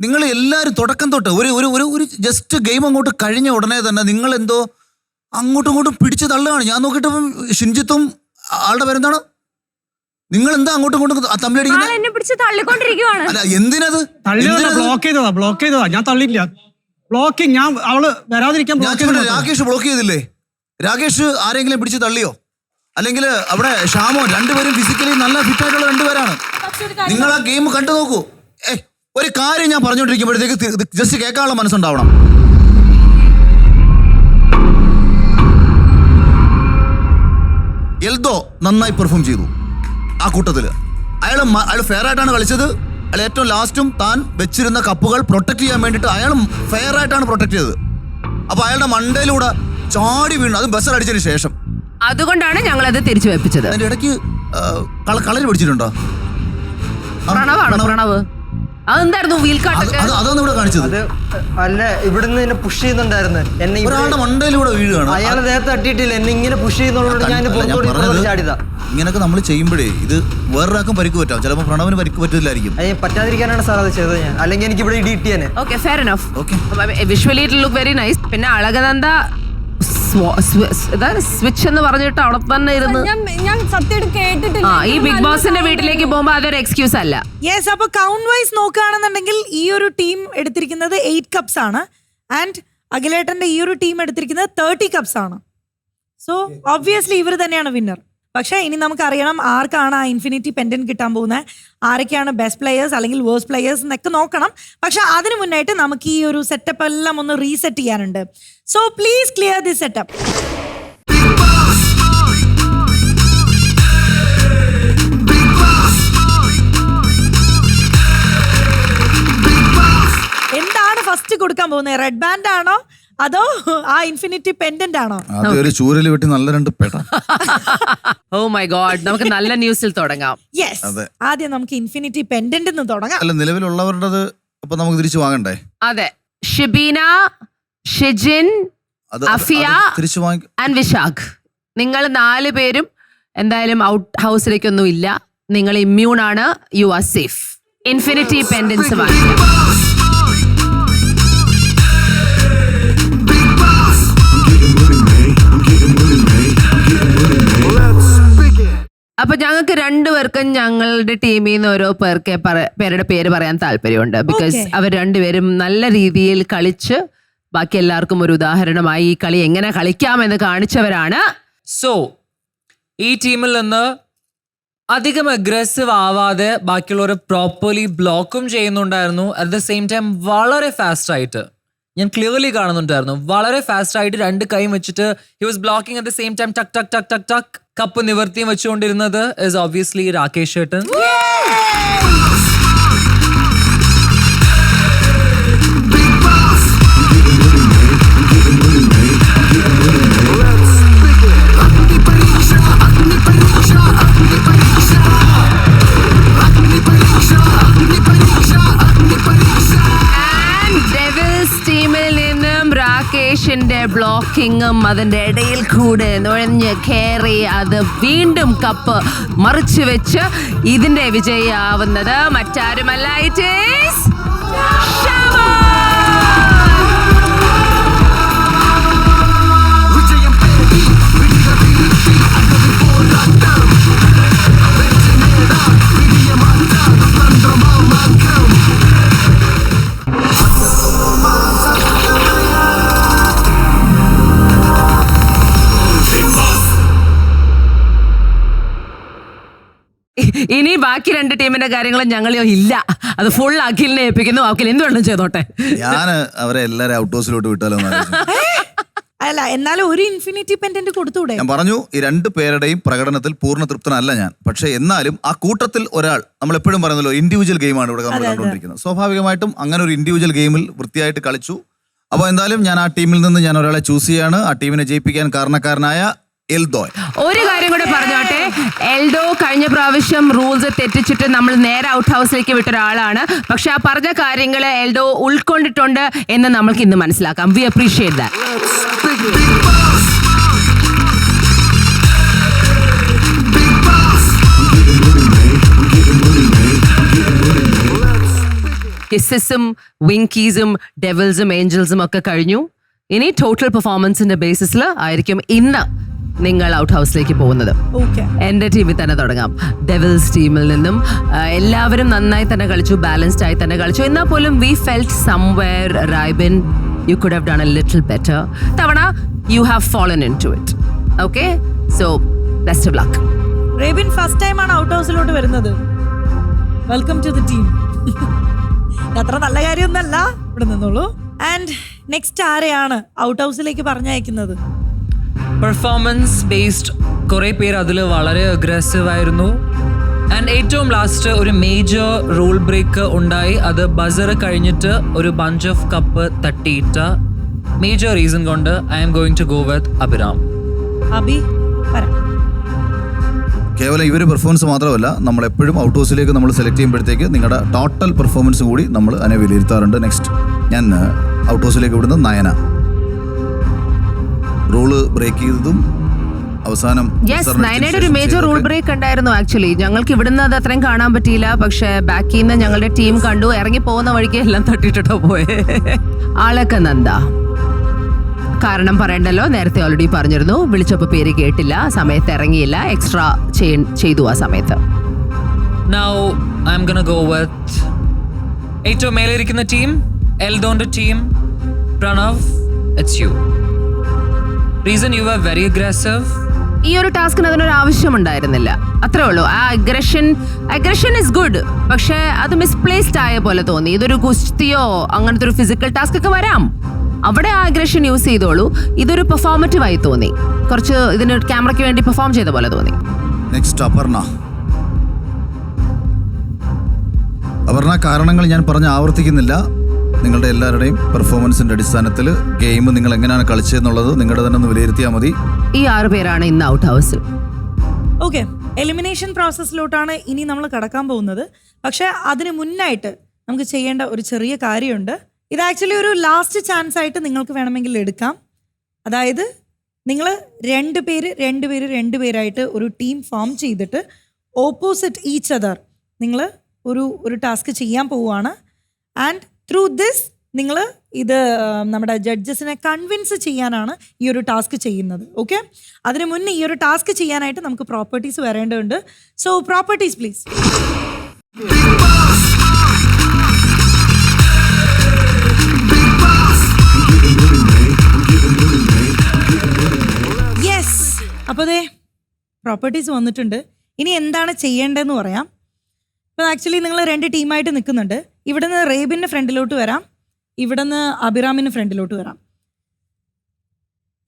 നിങ്ങൾ എല്ലാവരും തുടക്കം തൊട്ട് ഒരു ജസ്റ്റ് ഗെയിം അങ്ങോട്ട് കഴിഞ്ഞ ഉടനെ തന്നെ നിങ്ങൾ എന്തോ അങ്ങോട്ടും ഇങ്ങോട്ടും പിടിച്ച് തള്ളുകയാണ്. ഞാൻ നോക്കിയിട്ടപ്പം ഷിൻജിത്തും ആളുടെ പേരെന്താണ്, നിങ്ങൾ എന്താ അങ്ങോട്ടും ഇങ്ങോട്ടും തമ്മിലടിക്കുന്നത്? അല്ല എന്തിനത്? ബ്ലോക്ക് ചെയ്തതാ. ഞാൻ തള്ളിയില്ല. ബ്ലോക്കിങ് ഞാൻ അവള് വരാതിരിക്കാൻ. രാകേഷ് ബ്ലോക്ക് ചെയ്തില്ലേ? രാകേഷ് ആരെങ്കിലും പിടിച്ച് തള്ളിയോ? അല്ലെങ്കിൽ അവിടെ ഷാമോ? രണ്ടുപേരും ഫിസിക്കലി നല്ല ഫിറ്റായിട്ടുള്ള രണ്ടുപേരാണ്. നിങ്ങൾ ആ ഗെയിം കണ്ടു നോക്കൂ. ഒരു കാര്യം ഞാൻ പറഞ്ഞുകൊണ്ടിരിക്കുമ്പോഴത്തേക്ക് ജസ്റ്റ് കേൾക്കാനുള്ള മനസ്സുണ്ടാവണം. എൽദോ നന്നായി പെർഫോം ചെയ്തു ആ കൂട്ടത്തില്. അയാൾ ഫെയർ ആയിട്ടാണ് കളിച്ചത്. അയാൾ ഏറ്റവും ലാസ്റ്റും താൻ വെച്ചിരുന്ന കപ്പുകൾ പ്രൊട്ടക്ട് ചെയ്യാൻ വേണ്ടിയിട്ട് അയാൾ ഫെയർ ആയിട്ടാണ് പ്രൊട്ടക്ട് ചെയ്തത്. അപ്പൊ അയാളുടെ മണ്ടയിലൂടെ ചാടി വീണു, അത് ബസർ അടിച്ചതിന് ശേഷം. അതുകൊണ്ടാണ് ഞങ്ങൾ അത് തിരിച്ചു വെപ്പിച്ചത്. അതിന്റെ ഇടയ്ക്ക് കളരി പിടിച്ചിട്ടുണ്ടോ? പ്രണവ് അതെന്തായിരുന്നു വീൽ കാട്ട്? അതാണ് ഇവിടെ കാണിച്ചത്. അല്ല, ഇവിടുന്ന് എന്നെ പുഷ് ചെയ്യുന്നുണ്ടായിരുന്നു. എന്നെ ഒരാളുടെ മണ്ടയിലൂടെ വീഴുകയാണ്. അയാളെ നേരത്തെ തട്ടിയിട്ടില്ല, എന്നെ ഇങ്ങനെ പുഷ് ചെയ്യുന്നുള്ളൂ. ഞാൻ ചാടിയതാ. ഇങ്ങനൊക്കെ നമ്മൾ ചെയ്യുമ്പോഴേ ഇത് വേറൊരാൾക്കും പരിക്ക് പറ്റാം. ചിലപ്പോൾ പ്രണവിന് പരിക്ക് പറ്റില്ലായിരിക്കും. പറ്റാതിരിക്കാനാണ് സാർ അത് ചെയ്തത് ഞാൻ. അല്ലെങ്കിൽ എനിക്ക് ഇവിടെ ഇടി കിട്ടിയാനെ. Okay, fair enough. Visually it look very nice. പിന്നെ അളകനന്ദ സ്വിച്ച് എന്ന് പറഞ്ഞിട്ട് അവിടെ തന്നെ ഇരുന്ന് ഞാൻ സത്യമായിട്ട് കേട്ടിട്ടില്ല. ഈ ബിഗ് ബോസിന്റെ വീട്ടിലേക്ക് പോകുമ്പോ അതൊരു എക്സ്ക്യൂസ് അല്ല. യെസ്, അപ്പൊ കൗണ്ട് വൈസ് നോക്കുകയാണെന്നുണ്ടെങ്കിൽ ഈ ഒരു ടീം എടുത്തിരിക്കുന്നത് 8 കപ്സ് ആണ്. ആൻഡ് അഖിലേട്ടന്റെ ഈ ഒരു ടീം എടുത്തിരിക്കുന്നത് 30 കപ്സ് ആണ്. സോ ഒബ്വിയസ്ലി ഇവർ തന്നെയാണ് വിന്നർ. പക്ഷേ ഇനി നമുക്കറിയണം ആർക്കാണ് ആ ഇൻഫിനിറ്റി പെൻഡന്റ് കിട്ടാൻ പോകുന്നത്, ആരൊക്കെയാണ് ബെസ്റ്റ് പ്ലേയേഴ്സ് അല്ലെങ്കിൽ വേഴ്സ്റ്റ് പ്ലേയേഴ്സ് എന്നൊക്കെ നോക്കണം. പക്ഷെ അതിനു മുന്നായിട്ട് നമുക്ക് ഈ ഒരു സെറ്റപ്പ് എല്ലാം ഒന്ന് റീസെറ്റ് ചെയ്യാനുണ്ട്. So please clear this setup. എന്താണ് ഫസ്റ്റ് കൊടുക്കാൻ പോകുന്നത്? റെഡ് ബാൻഡ് ആണോ അതോ ആ ഇൻഫിനിറ്റി പെൻഡന്റ് ആണോ? ഒരു ചൂരല് വെട്ടി നല്ല രണ്ട് പെട. ഓ മൈ ഗോഡ്, നമുക്ക് നല്ല ന്യൂസിൽ തുടങ്ങാം. യെസ്, ആദ്യം നമുക്ക് ഇൻഫിനിറ്റി പെൻഡന്റ് തുടങ്ങാം. അല്ല, നിലവിലുള്ളവരുടെ അപ്പൊ നമുക്ക് തിരിച്ചു വാങ്ങണ്ടേ? അതെ, ഷിബീന, ഷിജിൻ, അഫിയ ആൻഡ് വിശാഖ്, നിങ്ങൾ 4 പേരും എന്തായാലും ഔട്ട് ഹൗസിലേക്കൊന്നും ഇല്ല. നിങ്ങൾ ഇമ്മ്യൂൺ ആണ്. You are safe. ഇൻഫിനിറ്റി പെൻഡൻസ് വാങ്ങിക്കാം. അപ്പൊ ഞങ്ങൾക്ക് 2 പേർക്കും ഞങ്ങളുടെ ടീമിൽ നിന്ന് ഓരോ പേരുടെ പേര് പറയാൻ താല്പര്യമുണ്ട്. ബിക്കോസ് അവർ 2 പേരും നല്ല രീതിയിൽ കളിച്ച് ബാക്കി എല്ലാവർക്കും ഒരു ഉദാഹരണമായി ഈ കളി എങ്ങനെ കളിക്കാമെന്ന് കാണിച്ചവരാണ്. സോ ഈ ടീമിൽ നിന്ന് അധികം അഗ്രസീവ് ആവാതെ ബാക്കിയുള്ളവർ പ്രോപ്പർലി ബ്ലോക്കും ചെയ്യുന്നുണ്ടായിരുന്നു. അറ്റ് ദ സെയിം ടൈം വളരെ ഫാസ്റ്റ് ആയിട്ട് ഞാൻ ക്ലിയർലി കാണുന്നുണ്ടായിരുന്നു. വളരെ ഫാസ്റ്റ് ആയിട്ട് 2 കൈയും വെച്ചിട്ട് he was blocking at the same time. ടക് ടക് ടക് ടക് ടക് കപ്പ് നിവർത്തിയും വെച്ചുകൊണ്ടിരുന്നത് ഇസ് ഒബ്വിയസ്ലി രാകേഷ് ചേട്ടൻ. ടീമിൽ നിന്നും രാകേഷിന്റെ ബ്ലോക്കിങ്ങും അതിന്റെ ഇടയിൽ കൂടെ നുഴഞ്ഞ് കയറി അത് വീണ്ടും കപ്പ് മറിച്ചു വെച്ച് ഇതിന്റെ വിജയിയാവുന്നത് മറ്റാരുമല്ല, ഇറ്റ് ഈസ് ഷാബാസ്. ഇനി ബാക്കി 2 ടീമിന്റെ കാര്യങ്ങളും ഞങ്ങളോ ഇല്ല. അത് ഫുൾ അഖിലിനെ ഏൽപ്പിക്കുന്നു. അഖിൽ എന്ത് വേണം ചെയ്തോട്ടെ. ഞാൻ അവരെ എല്ലാവരും ഔട്ട് ഹൗസിലോട്ട് വിട്ടാലോ എന്ന് ആലോചിച്ചു. അല്ല, എന്നാലും ഒരു ഇൻഫിനിറ്റി പെൻഡന്റ് കൊടുത്തൂടെ? ഞാൻ പറഞ്ഞു ഈ 2 പേരുടെയും പ്രകടനത്തിൽ പൂർണ്ണ തൃപ്തനല്ല ഞാൻ. പക്ഷെ എന്നാലും ആ കൂട്ടത്തിൽ ഒരാൾ, നമ്മൾ എപ്പോഴും പറയുന്നല്ലോ ഇൻഡിവിജ്വൽ ഗെയിമാണ് ഇവിടെ നമ്മൾ കണ്ടുകൊണ്ടിരിക്കുന്നത്. സ്വാഭാവികമായിട്ടും അങ്ങനെ ഒരു ഇൻഡിവിജ്വൽ ഗെയിമിൽ വൃത്തിയായിട്ട് കളിച്ചു. അപ്പോൾ എന്തായാലും ഞാൻ ആ ടീമിൽ നിന്ന് ഞാൻ ഒരാളെ ചൂസ് ചെയ്യാണ്. ആ ടീമിനെ ജയിപ്പിക്കാൻ കാരണക്കാരനായ എൽദോയ്. ഒരു കാര്യം കൂടെ പറഞ്ഞോട്ടെ, എൽദോ കഴിഞ്ഞ പ്രാവശ്യം റൂൾസ് തെറ്റിച്ചിട്ട് നമ്മൾ നേരെ ഔട്ട് ഹൗസിലേക്ക് വിട്ട ഒരാളാണ്. പക്ഷെ ആ പറഞ്ഞ കാര്യങ്ങൾ എൽദോ ഉൾക്കൊണ്ടിട്ടുണ്ട് എന്ന് നമ്മൾക്ക് ഇന്ന് മനസ്സിലാക്കാം. We appreciate that. കിസ്സസും വിങ്കീസും ഡെവിൾസും ഏഞ്ചൽസും ഒക്കെ കഴിഞ്ഞു. ഇനി ടോട്ടൽ പെർഫോമൻസിന്റെ ബേസിസിൽ ആയിരിക്കും ഇന്ന് നിങ്ങൾ ഔട്ട് ഹൗസിലേക്ക് പോകുന്നത്. എൻ്റെ ടീമിൽ തന്നെ തുടങ്ങാം. ഡെവിൾസ് ടീമിൽ നിന്നും എല്ലാവരും നന്നായി തന്നെ കളിച്ചു, ബാലൻസ്ഡ് ആയി തന്നെ കളിച്ചു. എന്നാൽ പോലും we felt somewhere Rebin you could have done a little better. തവണ you have fallen into it. Okay, so best of luck. Rebin first time ആണ് ഔട്ട് ഹൗസിലോട്ട് വരുന്നത്. Welcome to the team. അത്ര നല്ല കാര്യമൊന്നല്ല, ഇവിടെ നിന്നോളൂ. ആൻഡ് നെക്സ്റ്റ് ആരെയാണ് ഔട്ട് ഹൗസിലേക്ക് പറഞ്ഞയക്കുന്നത്? പെർഫോമൻസ് ബേസ്ഡ് കുറേ പേര് അതിൽ വളരെ അഗ്രസീവ് ആയിരുന്നു. ആൻഡ് ഏറ്റവും ലാസ്റ്റ് ഒരു മേജർ റൂൾ ബ്രേക്ക് ഉണ്ടായി. അത് ബസർ കഴിഞ്ഞിട്ട് ഒരു ബഞ്ച് ഓഫ് കപ്പ് തട്ടിയിട്ട മേജർ റീസൺ കൊണ്ട് I am going to go with Abhiram. Abhi പറയാം. കേവലം ഇവർ പെർഫോമൻസ് മാത്രമല്ല, നമ്മൾ എപ്പോഴും ഔട്ട് ഹൗസിലേക്ക് നമ്മൾ സെലക്ട് ചെയ്യുമ്പോഴത്തേക്ക് നിങ്ങളുടെ ടോട്ടൽ പെർഫോമൻസ് കൂടി നമ്മൾ അതിനെ വിലയിരുത്താറുണ്ട്. നെക്സ്റ്റ് ഞാൻ ഔട്ട് ഹൗസിലേക്ക് വിടുന്നത് നയന. റൂള് ബ്രേക്ക് ചെയ്തതും അവസാനം നയനയുടെ ഒരു മേജർ റൂൾ ബ്രേക്ക് ഉണ്ടായിരുന്നു. ആക്ച്വലി ഞങ്ങൾക്ക് ഇവിടുന്ന് അത് അത്രയും കാണാൻ പറ്റിയില്ല. പക്ഷെ ബാക്കിൽ നിന്ന് ഞങ്ങളുടെ ടീം കണ്ടു. ഇറങ്ങി പോകുന്ന വഴിക്ക് എല്ലാം തട്ടിയിട്ടോ പോയെ. ആളൊക്കെ നന്ദ. കാരണം പറയണ്ടല്ലോ, നേരത്തെ ഓൾറെഡി പറഞ്ഞിരുന്നു. വിളിച്ചപ്പോൾ പേര് കേട്ടില്ല, സമയത്ത് ഇറങ്ങിയില്ല, എക്സ്ട്രാ ചെയ്തു ആ സമയത്ത്. Now I'm gonna go with ഏറ്റവും മേലെ ഇരിക്കുന്ന ടീം, എൽദോന്റെ team. Pranav, it's you. Reason you were very aggressive. ഈ ഒരു ടാസ്കിന് അതിനൊരു ആവശ്യമുണ്ടായിരുന്നില്ല, അത്രേ ഉള്ളൂ. ആ അഗ്രഷൻ ഇസ് ഗുഡ്, പക്ഷെ അത് മിസ്പ്ലേസ്ഡ് ആയ പോലെ തോന്നി. ഇതൊരു കുസ്തിയോ അങ്ങനത്തെ ഒരു ഫിസിക്കൽ ടാസ്ക് ഒക്കെ വരാം, അവിടെ ആ അഗ്രഷൻ യൂസ് ചെയ്തോളൂ. ഇതൊരു പെർഫോമറ്റീവ് ആയി തോന്നി, കുറച്ച് ഇതിന് ക്യാമറയ്ക്ക് വേണ്ടി പെർഫോം ചെയ്ത പോലെ തോന്നി. നെക്സ്റ്റ് അപർണ. കാരണങ്ങൾ ഞാൻ പറഞ്ഞ് ആവർത്തിക്കുന്നില്ല. നിങ്ങളുടെ എല്ലാവരുടെയും പെർഫോമൻസിന്റെ അടിസ്ഥാനത്തിൽ ഗെയിം നിങ്ങൾ എങ്ങനെയാണ് കളിച്ചതെന്നുള്ളത് നിങ്ങളുടെ തന്നെ ഒന്ന് വിലയിരുത്തിയാൽ മതി. ഈ 6 പേരാണ് ഇന്ന് ഔട്ട് ഹൗസിൽ. ഓക്കെ, എലിമിനേഷൻ പ്രോസസ്സിലോട്ടാണ് ഇനി നമ്മൾ കടക്കാൻ പോകുന്നത്. പക്ഷെ അതിന് മുന്നായിട്ട് നമുക്ക് ചെയ്യേണ്ട ഒരു ചെറിയ കാര്യമുണ്ട്. ഇത് ആക്ച്വലി ഒരു ലാസ്റ്റ് ചാൻസ് ആയിട്ട് നിങ്ങൾക്ക് വേണമെങ്കിൽ എടുക്കാം. അതായത് നിങ്ങൾ 2 പേരായിട്ട് ഒരു ടീം ഫോം ചെയ്തിട്ട് ഓപ്പോസിറ്റ് ഈച്ച് അതർ നിങ്ങൾ ഒരു ടാസ്ക് ചെയ്യാൻ പോവുകയാണ്. ആൻഡ് ത്രൂ ദിസ് നിങ്ങൾ ഇത് നമ്മുടെ ജഡ്ജസിനെ കൺവിൻസ് ചെയ്യാനാണ് ഈ ഒരു ടാസ്ക് ചെയ്യുന്നത്. ഓക്കെ, അതിന് മുന്നേ ഈ ഒരു ടാസ്ക് ചെയ്യാനായിട്ട് നമുക്ക് പ്രോപ്പർട്ടീസ് വരേണ്ടതുണ്ട്. So properties please. യെസ്, അപ്പോൾ ദേ പ്രോപ്പർട്ടീസ് വന്നിട്ടുണ്ട്. ഇനി എന്താണ് ചെയ്യേണ്ടതെന്ന് പറയാം. ഇപ്പോൾ ആക്ച്വലി നിങ്ങൾ 2 ടീമായിട്ട് നിൽക്കുന്നുണ്ട്. ഇവിടുന്ന് റേബിൻ്റെ ഫ്രണ്ടിലോട്ട് വരാം, ഇവിടുന്ന് അഭിറാമിന് ഫ്രണ്ടിലോട്ട് വരാം.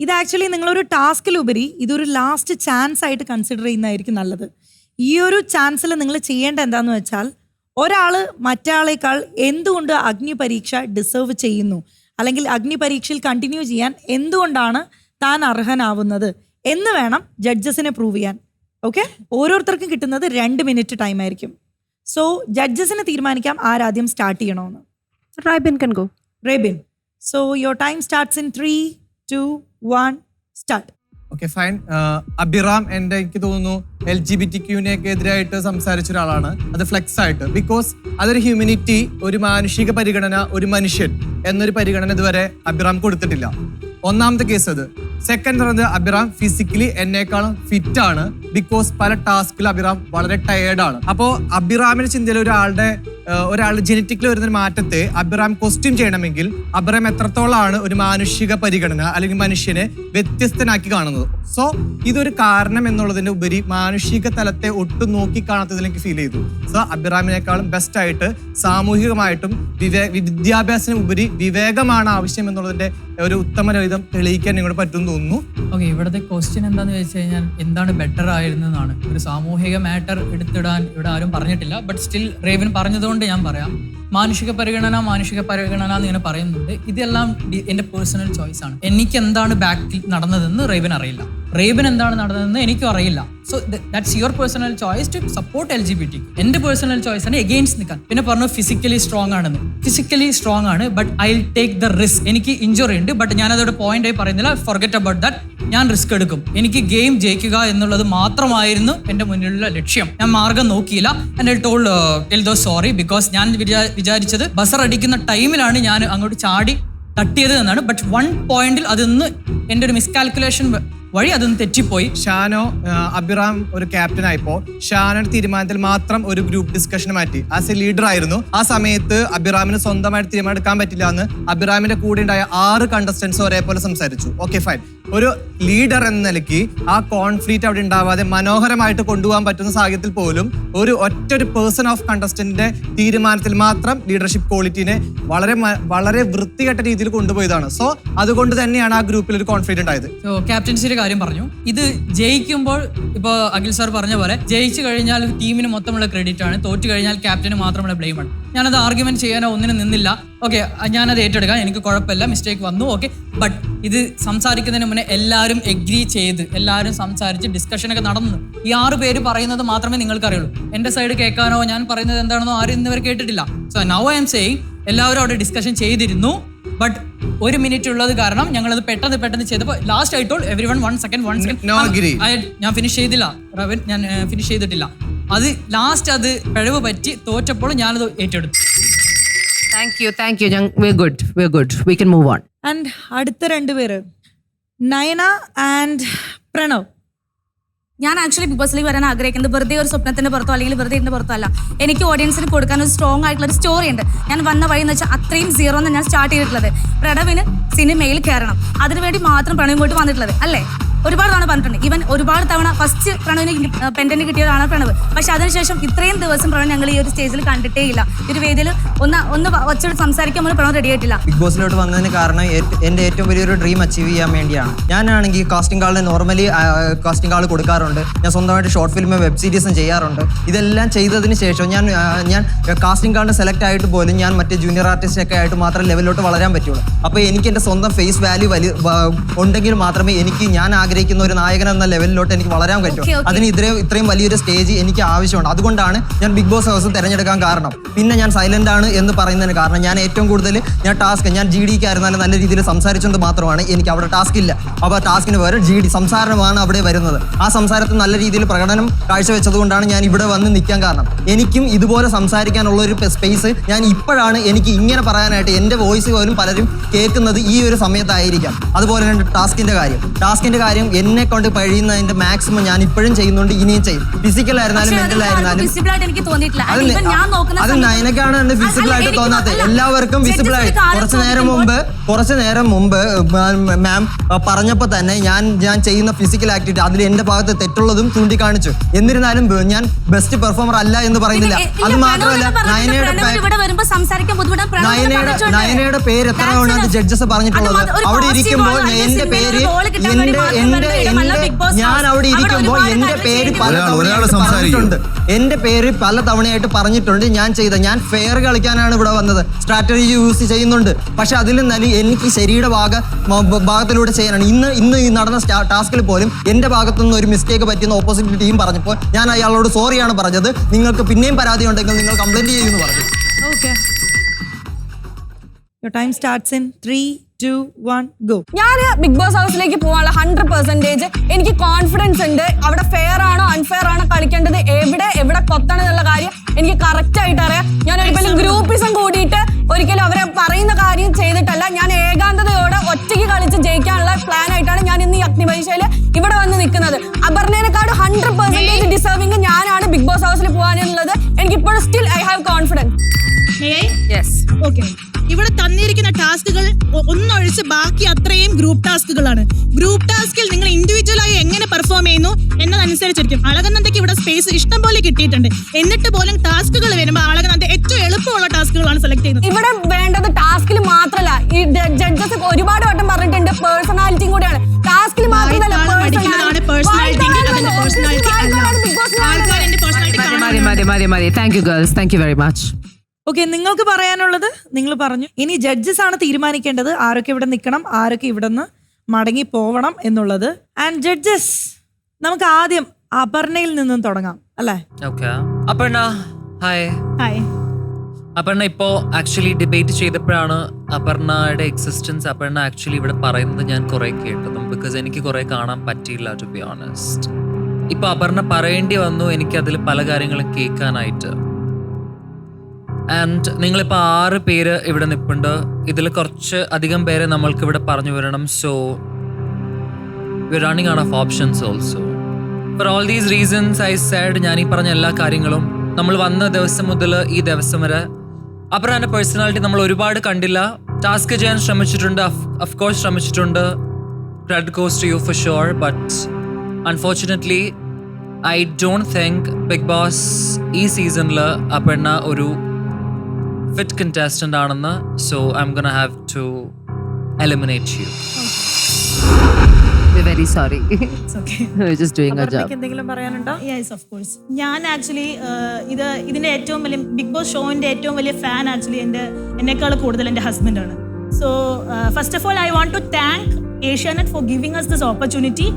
ഇത് ആക്ച്വലി നിങ്ങളൊരു ടാസ്കിലുപരി ഇതൊരു ലാസ്റ്റ് ചാൻസ് ആയിട്ട് കൺസിഡർ ചെയ്യുന്നതായിരിക്കും നല്ലത്. ഈ ഒരു ചാൻസിൽ നിങ്ങൾ ചെയ്യേണ്ട എന്താണെന്ന് വെച്ചാൽ, ഒരാൾ മറ്റാളേക്കാൾ എന്തുകൊണ്ട് അഗ്നി പരീക്ഷ ഡിസേർവ് ചെയ്യുന്നു, അല്ലെങ്കിൽ അഗ്നി പരീക്ഷയിൽ കണ്ടിന്യൂ ചെയ്യാൻ എന്തുകൊണ്ടാണ് താൻ അർഹനാവുന്നത് എന്ന് വേണം ജഡ്ജസിനെ പ്രൂവ് ചെയ്യാൻ. ഓക്കെ, ഓരോരുത്തർക്കും കിട്ടുന്നത് 2 മിനിറ്റ് ടൈം ആയിരിക്കും. സോ ജഡ്ജസിന് തീരുമാനിക്കാം ആരാദ്യം സ്റ്റാർട്ട് ചെയ്യണമെന്ന്. Rebin can go. Rebin, so your time starts in 3, 2, 1 start. Okay fine. Abhiram എനിക്ക് തോന്നുന്നു LGBTQ-നെയൊക്കെ എതിരായിട്ട് സംസാരിച്ച ഒരാളാണ്. അത് ഫ്ലെക്സ് ആയിട്ട്, ബിക്കോസ് അതൊരു ഹ്യൂമനിറ്റി, ഒരു മാനുഷിക പരിഗണന, ഒരു മനുഷ്യൻ എന്നൊരു പരിഗണന ഇതുവരെ അഭിറാം കൊടുത്തിട്ടില്ല. ഒന്നാമത്തെ കേസ് അത്. സെക്കൻഡ് പറഞ്ഞത് അഭിറാം ഫിസിക്കലി എന്നേക്കാളും ഫിറ്റ് ആണ്, ബിക്കോസ് പല ടാസ്കിൽ അഭിറാം വളരെ ടയേർഡാണ്. അപ്പോൾ അഭിറാമിന്റെ ചിന്തയിൽ ഒരാളുടെ ഒരാൾ ജനറ്റിക്കലി വരുന്നൊരു മാറ്റത്തെ അബ്രാം ക്വസ്റ്റ്യൻ ചെയ്യണമെങ്കിൽ അബ്രാം എത്രത്തോളമാണ് ഒരു മാനുഷിക പരിഗണന അല്ലെങ്കിൽ മനുഷ്യനെ വ്യത്യസ്തനാക്കി കാണുന്നത്. സോ ഇതൊരു കാരണം എന്നുള്ളതിന്റെ ഉപരി മാനുഷിക തലത്തെ ഒട്ടും നോക്കി കാണാത്തതിൽ എനിക്ക് ഫീൽ ചെയ്തു. സോ അബ്രാമിനേക്കാളും ബെസ്റ്റ് ആയിട്ട് സാമൂഹികമായിട്ടും വിദ്യാഭ്യാസത്തിന് ഉപരി വിവേകമാണ് ആവശ്യം എന്നുള്ളതിന്റെ ഒരു ഉത്തമ വിധം തെളിയിക്കാൻ നിങ്ങളോട് പറ്റും തോന്നുന്നു. ഓക്കെ, ഇവിടുത്തെ ക്വസ്റ്റ്യൻ എന്താണെന്ന് വെച്ച് കഴിഞ്ഞാൽ എന്താണ് ബെറ്റർ ആയിരുന്നതാണ്. ഒരു സാമൂഹിക മാറ്റർ എടുത്തിടാൻ ഇവിടെ ആരും പറഞ്ഞിട്ടില്ല. ബട്ട് സ്റ്റിൽ റേവൻ പറഞ്ഞതുകൊണ്ട് ഞാൻ പറയാം, മാനുഷിക പരിഗണന എന്ന് ഇങ്ങനെ പറയുന്നുണ്ട്. ഇതെല്ലാം എൻ്റെ പേഴ്സണൽ ചോയ്സ് ആണ്. എനിക്ക് എന്താണ് ബാക്കിൽ നടന്നതെന്ന് റേവൻ അറിയില്ല, റേബൻ എന്താണ് നടന്നതെന്ന് എനിക്കും അറിയില്ല. So that's your personal choice to support LGBT. എൻ്റെ പേഴ്സണൽ ചോയ്സ് ആണ് എഗെയിൻസ്റ്റ് നിൽക്കാൻ. പിന്നെ പറഞ്ഞു ഫിസിക്കലി സ്ട്രോങ് ആണെന്ന്. ഫിസിക്കലി സ്ട്രോങ് ആണ്, but I take the risk. എനിക്ക് ഇഞ്ചുറി ഉണ്ട്, ബട്ട് ഞാനതോടെ പോയിന്റ് ആയി പറയുന്നില്ല. Forget about that. ഞാൻ റിസ്ക് എടുക്കും. എനിക്ക് ഗെയിം ജയിക്കുക എന്നുള്ളത് മാത്രമായിരുന്നു എൻ്റെ മുന്നിലുള്ള ലക്ഷ്യം. ഞാൻ മാർഗം നോക്കിയില്ല. And I told Eldho sorry, because ഞാൻ വിചാരിച്ചത് ബസർ അടിക്കുന്ന ടൈമിലാണ് ഞാൻ അങ്ങോട്ട് ചാടി തട്ടിയത് എന്നാണ്. ബട്ട് വൺ പോയിന്റിൽ അതൊന്ന് എൻ്റെ ഒരു മിസ്കാൽക്കുലേഷൻ വഴി അതൊന്ന് തെറ്റിപ്പോയി. ഷാനോ അബിറാം ഒരു ക്യാപ്റ്റൻ ആയപ്പോ ഷാനോയുടെ തീരുമാനത്തിൽ മാത്രം ഒരു ഗ്രൂപ്പ് ഡിസ്കഷൻ മാറ്റി. ആസ് എ ലീഡർ ആയിരുന്നു ആ സമയത്ത്. അബിറാമിന് സ്വന്തമായിട്ട് തീരുമാനം എടുക്കാൻ പറ്റില്ല എന്ന് അബിറാമിന്റെ കൂടെ ഉണ്ടായ 6 കണ്ടസ്റ്റൻസ് ഒരേപോലെ സംസാരിച്ചു. Okay fine. ഒരു ലീഡർ എന്ന നിലയ്ക്ക് ആ കോൺഫ്ലിക്റ്റ് അവിടെ ഉണ്ടാവാതെ മനോഹരമായിട്ട് കൊണ്ടുപോകാൻ പറ്റുന്ന സാഹചര്യത്തിൽ പോലും ഒരു പേഴ്സൺ ഓഫ് കണ്ടസ്റ്റന്റിന്റെ തീരുമാനത്തിൽ മാത്രം ലീഡർഷിപ്പ് ക്വാളിറ്റിനെ വളരെ വൃത്തികെട്ട രീതിയിൽ കൊണ്ടുപോയതാണ്. സോ അതുകൊണ്ട് തന്നെയാണ് ആ ഗ്രൂപ്പിൽ ഒരു കോൺഫ്ലിക്റ്റ് ഉണ്ടായത്. ക്യാപ്റ്റൻസിയുടെ കാര്യം പറഞ്ഞു. ഇത് ജയിക്കുമ്പോൾ ഇപ്പോൾ അഖിൽ സാർ പറഞ്ഞ പോലെ ജയിച്ചു കഴിഞ്ഞാൽ ടീമിന് മൊത്തമുള്ള ക്രെഡിറ്റ് ആണ്, തോറ്റു കഴിഞ്ഞാൽ ക്യാപ്റ്റന് മാത്രമുള്ള ബ്ലെയിം ആണ്. ഞാനത് ആർഗ്യുമെന്റ് ചെയ്യാനോ ഒന്നിനും നിന്നില്ല. ഓക്കെ, ഞാനത് ഏറ്റെടുക്കാം, എനിക്ക് കുഴപ്പമില്ല, മിസ്റ്റേക്ക് വന്നു, ഓക്കെ. ബട്ട് ഇത് സംസാരിക്കുന്നതിന് മുന്നേ എല്ലാവരും എഗ്രി ചെയ്ത് എല്ലാവരും സംസാരിച്ച് ഡിസ്കഷനൊക്കെ നടന്നു. ഈ 6 പേര് പറയുന്നത് മാത്രമേ നിങ്ങൾക്ക് അറിയുള്ളൂ. എൻ്റെ സൈഡ് കേൾക്കാനോ ഞാൻ പറയുന്നത് എന്താണെന്നോ ആരും ഇന്നുവരെ കേട്ടിട്ടില്ല. So now I am saying എല്ലാവരും അവിടെ ഡിസ്കഷൻ ചെയ്തിരുന്നു. ബട്ട് 1 മിനിറ്റ് ഉള്ളത് കാരണം ഞങ്ങളത് പെട്ടെന്ന് ചെയ്തപ്പോൾ last I told everyone 1 second ഞാൻ ഫിനിഷ് ചെയ്തില്ല. ഞാൻ ഫിനിഷ് ചെയ്തിട്ടില്ല. അത് ലാസ്റ്റ് അത് പിഴവ് പറ്റി തോറ്റപ്പോൾ ഞാനത് ഏറ്റെടുത്തു. Thank you. we're good. We can move on. And അടുത്ത 2 പേര് നയന ആൻഡ് പ്രണവ്. ഞാൻ ആക്ച്വലി ബിഗ് ബോസിലേക്ക് വരാൻ ആഗ്രഹിക്കുന്നത് വെറുതെ ഒരു സ്വപ്നത്തിന്റെ പുറത്തോ അല്ലെങ്കിൽ വെറുതെ ഇതിന്റെ പുറത്തോ അല്ല. എനിക്ക് ഓഡിയൻസിന് കൊടുക്കാൻ ഒരു സ്ട്രോങ് ആയിട്ടുള്ള ഒരു സ്റ്റോറി ഉണ്ട്. ഞാൻ വന്ന വഴി എന്ന് വെച്ചാൽ അത്രയും 0 ഞാൻ സ്റ്റാർട്ട് ചെയ്തിട്ടുള്ളത്. പ്രണവിന് സിനിമയിൽ കയറണം, അതിനുവേണ്ടി മാത്രം പ്രണവ് ഇങ്ങോട്ട് വന്നിട്ടുള്ളത് അല്ലേ. ഒരുപാട് തവണ പറഞ്ഞിട്ടുണ്ട്. ഈവൻ ഒരുപാട് തവണ ഫസ്റ്റ് പ്രണവിന് പെൻഡന്റ് കിട്ടിയതാണ് പ്രണവ്. പക്ഷെ അതിനുശേഷം ഇത്രയും ദിവസം പ്രണവ് ഞങ്ങൾ ഈ ഒരു സ്റ്റേജിൽ കണ്ടിട്ടേ ഇല്ല. ഈ ഒരു വേദിയിൽ ഒന്ന് ഒച്ചയോട് സംസാരിക്കാൻ പോലും പ്രണവ് റെഡി ആയിട്ടില്ല. ബിഗ് ബോസിലോട്ട് വന്നതിന് കാരണം എൻ്റെ ഏറ്റവും വലിയൊരു ഡ്രീം അച്ചീവ് ചെയ്യാൻ വേണ്ടിയാണ്. ഞാനാണെങ്കിൽ കാസ്റ്റിംഗ് കാളിന് നോർമലി കാസ്റ്റിംഗ് കാൾ കൊടുക്കാറുണ്ട്. ഞാൻ സ്വന്തമായിട്ട് ഷോർട്ട് ഫിലിം, വെബ് സീരീസും ചെയ്യാറുണ്ട്. ഇതെല്ലാം ചെയ്തതിന് ശേഷം ഞാൻ കാസ്റ്റിംഗ് കാളിന് സെലക്ട് ആയിട്ട് പോലും ഞാൻ മറ്റേ ജൂനിയർ ആർട്ടിസ്റ്റ് ഒക്കെ ആയിട്ട് മാത്രം ലെവലിലോട്ട് വളരാൻ പറ്റുള്ളൂ. അപ്പോൾ എനിക്ക് എൻ്റെ സ്വന്തം ഫേസ് വാല്യൂ ഉണ്ടെങ്കിൽ മാത്രമേ എനിക്ക് ഞാൻ ആഗ്രഹിക്കുന്ന ഒരു നായകൻ എന്ന ലെവലിലോട്ട് എനിക്ക് വളരാൻ പറ്റും. അതിന് ഇത്രയും വലിയൊരു സ്റ്റേജ് എനിക്ക് ആവശ്യമുണ്ട്. അതുകൊണ്ടാണ് ഞാൻ ബിഗ് ബോസ് ഹൗസ് തിരഞ്ഞെടുക്കാൻ കാരണം. പിന്നെ ഞാൻ സൈലന്റ് ആണ് എന്ന് പറയുന്നതിന് കാരണം ഞാൻ ഏറ്റവും കൂടുതൽ ഞാൻ GD ആയിരുന്നാലും നല്ല രീതിയിൽ സംസാരിച്ചത് മാത്രമാണ്. എനിക്ക് അവിടെ ടാസ്ക് ഇല്ല. അപ്പോൾ ടാസ്കിന് പകരം GD സംസാരമാണ് അവിടെ വരുന്നത്. ആ സംസാരത്തിൽ നല്ല രീതിയിൽ പ്രകടനം കാഴ്ചവെച്ചതുകൊണ്ടാണ് ഞാൻ ഇവിടെ വന്ന് നിൽക്കാൻ കാരണം. എനിക്കും ഇതുപോലെ സംസാരിക്കാനുള്ള ഒരു സ്പേസ് ഞാൻ ഇപ്പോഴാണ് എനിക്ക് ഇങ്ങനെ പറയാനായിട്ട് എൻ്റെ വോയിസ് പോലും പലരും കേൾക്കുന്നത് ഈ ഒരു സമയത്തായിരിക്കാം. അതുപോലെ തന്നെ ടാസ്കിന്റെ കാര്യം എന്നെ കൊണ്ട് കഴിയുന്നതിന്റെ മാക്സിമം ഞാൻ ഇപ്പോഴും ചെയ്യുന്നുണ്ട്, ഇനിയും ചെയ്യും. ഫിസിക്കൽ ആയിരുന്നാലും മെന്റൽ ആയിരുന്നാലും. അത് നയനക്കാണ് എന്നെ ഫിസിക്കൽ ആയിട്ട് തോന്നാത്തത്. എല്ലാവർക്കും വിസിബിൾ ആയി. കുറച്ചു നേരം മുമ്പ് മാം പറഞ്ഞപ്പോൾ തന്നെ ഞാൻ ചെയ്യുന്ന ഫിസിക്കൽ ആക്ടിവിറ്റി അതിൽ എന്റെ ഭാഗത്ത് തെറ്റുള്ളതും ചൂണ്ടിക്കാണിച്ചു. എന്നിരുന്നാലും ഞാൻ ബെസ്റ്റ് പെർഫോമർ അല്ല എന്ന് പറയുന്നില്ല. അത് മാത്രമല്ല നയനയുടെ പേര് എത്ര തവണ ജഡ്ജസ് പറഞ്ഞിട്ടുള്ളത്. അവിടെ ഇരിക്കുമ്പോൾ എന്റെ പേര് ഞാൻ അവിടെ ഇരിക്കുമ്പോൾ എന്റെ പേര് പല തവണയായിട്ട് പറഞ്ഞിട്ടുണ്ട്. ഞാൻ ഫെയർ കളിക്കാനാണ് ഇവിടെ വന്നത്, സ്ട്രാറ്റജി യൂസ് ചെയ്യുന്നുണ്ട്. പക്ഷെ അതിൽ നിന്നാലും എനിക്ക് ശരിയുടെ ഭാഗത്തിലൂടെ ചെയ്യാനാണ്. ഇന്ന് ഈ നടന്ന ടാസ്കിൽ പോലും എന്റെ ഭാഗത്തുനിന്ന് ഒരു മിസ്റ്റേക്ക് പറ്റിയെന്ന് ഓപ്പോസിറ്റ് ടീം പറഞ്ഞപ്പോൾ ഞാൻ അയാളോട് സോറിയാണ് പറഞ്ഞത്. നിങ്ങൾക്ക് പിന്നെയും പരാതി ഉണ്ടെങ്കിൽ നിങ്ങൾ കംപ്ലൈന്റ് ചെയ്യുമെന്ന് പറഞ്ഞു. Your time starts in 3, 2, 1, go. ഞാൻ ബിഗ് ബോസ് ഹൗസിലേക്ക് പോകാനുള്ള 100% എനിക്ക് കോൺഫിഡൻസ് ഉണ്ട്. അവിടെ ഫെയർ ആണോ അൺഫെയർ ആണോ കളിക്കേണ്ടത്, എവിടെ കൊത്തണം എന്നുള്ള കാര്യം എനിക്ക് കറക്റ്റ് ആയിട്ട് അറിയാം. ഞാൻ ഒരിക്കലും ഗ്രൂപ്പിസം കൂടിയിട്ട് ഒരിക്കലും അവരെ പറയുന്ന കാര്യം ചെയ്തിട്ടല്ല. ഞാൻ ഏകാന്തതയോടെ ഒറ്റയ്ക്ക് കളിച്ച് ജയിക്കാനുള്ള പ്ലാൻ ആയിട്ടാണ് ഞാൻ ഇന്ന് ഈ അഗ്നിപരീക്ഷയിൽ ഇവിടെ വന്ന് നിൽക്കുന്നത്. അപർണേനെക്കാട് 100% ഡിസേർവിംഗ് ഞാനാണ് ബിഗ് ബോസ് ഹൗസിൽ പോകാനുള്ളത്. എനിക്ക് ഇപ്പോഴും still I have confidence. Okay, ഇവിടെ തന്നിരിക്കുന്ന ടാസ്കുകൾ ഒന്നൊഴിച്ച് ബാക്കി അത്രയും ഗ്രൂപ്പ് ടാസ്കുകളാണ്. ഗ്രൂപ്പ് ടാസ്കിൽ നിങ്ങൾ ഇൻഡിവിജ്വലായി എങ്ങനെ പെർഫോം ചെയ്യുന്നു എന്നതനുസരിച്ചിരിക്കും. അളകനന്ദയ്ക്ക് ഇവിടെ സ്പേസ് ഇഷ്ടം പോലെ കിട്ടിയിട്ടുണ്ട്. എന്നിട്ട് പോലും ടാസ്കുകൾ വരുമ്പോൾ അളകനന്ദ ഏറ്റവും എളുപ്പമുള്ള ടാസ്കുകളാണ് സെലക്ട് ചെയ്യുന്നത്. ഇവിടെ വേണ്ടത് ടാസ്കിൽ മാത്രമല്ല, ഈ ജഡ്ജസ് ഒരുപാട് വട്ടം പറഞ്ഞിട്ടുണ്ട് പേഴ്സണാലിറ്റിയും കൂടെയാണ്. ടാസ്കിൽ മാത്രമല്ല, thank you girls, thank you very much. Okay, നിങ്ങൾക്ക് പറയാനുള്ളത് നിങ്ങൾ പറഞ്ഞു. ഇനി ജഡ്ജസ് ആണ് തീരുമാനിക്കേണ്ടത് ആരൊക്കെ ഇവിടെ നിൽക്കണം, ആരൊക്കെ ഇവിടെ നിന്ന് മടങ്ങി പോവണം എന്നുള്ളത്. ആൻഡ് ജഡ്ജസ്, നമുക്ക് ആദ്യം അപർണയിൽ നിന്നും തുടങ്ങാം അല്ലേ? Okay, Aparna hi. Hi. Aparna ഇപ്പോൾ ആക്ച്വലി ഡിബേറ്റ് ചെയ്തപ്പോഴാണ് അപർണയുടെ എക്സിസ്റ്റൻസ് അപർണ ആക്ച്വലി ഇവിടെ പറയുന്നത് ഞാൻ കുറേ കേട്ടതും. ബിക്കോസ് എനിക്ക് കുറേ കാണാൻ പറ്റിയില്ല, ടു ബി ഓണസ്റ്റ്. ഇപ്പോൾ അപർണ പറയേണ്ടി വന്നു എനിക്കതിൽ പല കാര്യങ്ങളും കേൾക്കാനായിട്ട്. ആൻഡ് നിങ്ങളിപ്പോൾ 6 പേര് ഇവിടെ നിൽപ്പുണ്ട്. ഇതിൽ കുറച്ച് അധികം പേരെ നമ്മൾക്ക് ഇവിടെ പറഞ്ഞു വരണം. So we are running out of options also. For all these reasons I said, ഞാൻ ഈ പറഞ്ഞ എല്ലാ കാര്യങ്ങളും നമ്മൾ വന്ന ദിവസം മുതൽ ഈ ദിവസം വരെ അപർണയുടെ പേഴ്സണാലിറ്റി നമ്മൾ ഒരുപാട് കണ്ടില്ല. ടാസ്ക് ചെയ്യാൻ ശ്രമിച്ചിട്ടുണ്ട്, ഓഫ് കോഴ്സ് ശ്രമിച്ചിട്ടുണ്ട്. Credit goes to you for sure. But unfortunately I don't think Bigg Boss ഈ സീസണിൽ അപർണ ഒരു fit contestant ആണെന്ന്. So I'm gonna have to eliminate you. We're very sorry. It's okay. We're just doing our job. അപർണയ്ക്ക് എന്തെങ്കിലും പറയാനുണ്ടോ? Yes, of course. ഞാൻ actually ഇതിന്റെ ഏറ്റവും വലിയ ബിഗ് ബോസ് ഷോന്റെ ഏറ്റവും വലിയ ഫാൻ ആക്ച്വലി എന്നെക്കാൾ കൂടുതൽ എൻ്റെ ഹസ്ബൻഡാണ്. So first of all I want to thank Asianet for giving us this opportunity.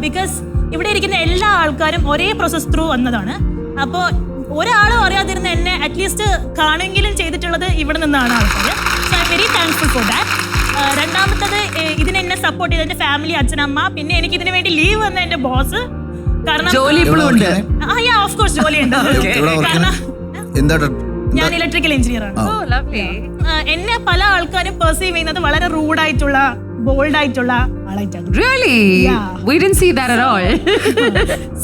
Because ഇവിടെ ഇരിക്കുന്ന എല്ലാ ആൾക്കാരും ഒരേ പ്രോസസ് ത്രൂ വന്നതാണ്. അപ്പോൾ ഒരാളും അറിയാതിരുന്ന എന്നെ അറ്റ്ലീസ്റ്റ് കാണുമെങ്കിലും ചെയ്തിട്ടുള്ളത് ഇവിടെ നിന്നാണ് ആൾക്കാർ. So I am very thankful for that. രണ്ടാമത്തത്, ഇതിനെന്നെ സപ്പോർട്ട് ചെയ്ത എൻ്റെ ഫാമിലി, അച്ഛനമ്മ, പിന്നെ എനിക്ക് ഇതിനു വേണ്ടി ലീവ് വന്ന എൻ്റെ ബോസ്. കാരണം ജോലി ഇപ്പോഴും ഉണ്ട്. ഓഫ് കോഴ്സ് ജോലിയുണ്ട്. കാരണം ഞാൻ ഇലക്ട്രിക്കൽ എഞ്ചിനീയർ ആണ്. എന്നെ പല ആൾക്കാരും പെർസീവ് ചെയ്യുന്നത് വളരെ റൂഡായിട്ടുള്ള, ബോൾഡ് ആയിട്ടുള്ള ആളായിട്ടാണ്. Really? Yeah. We didn't see that at all.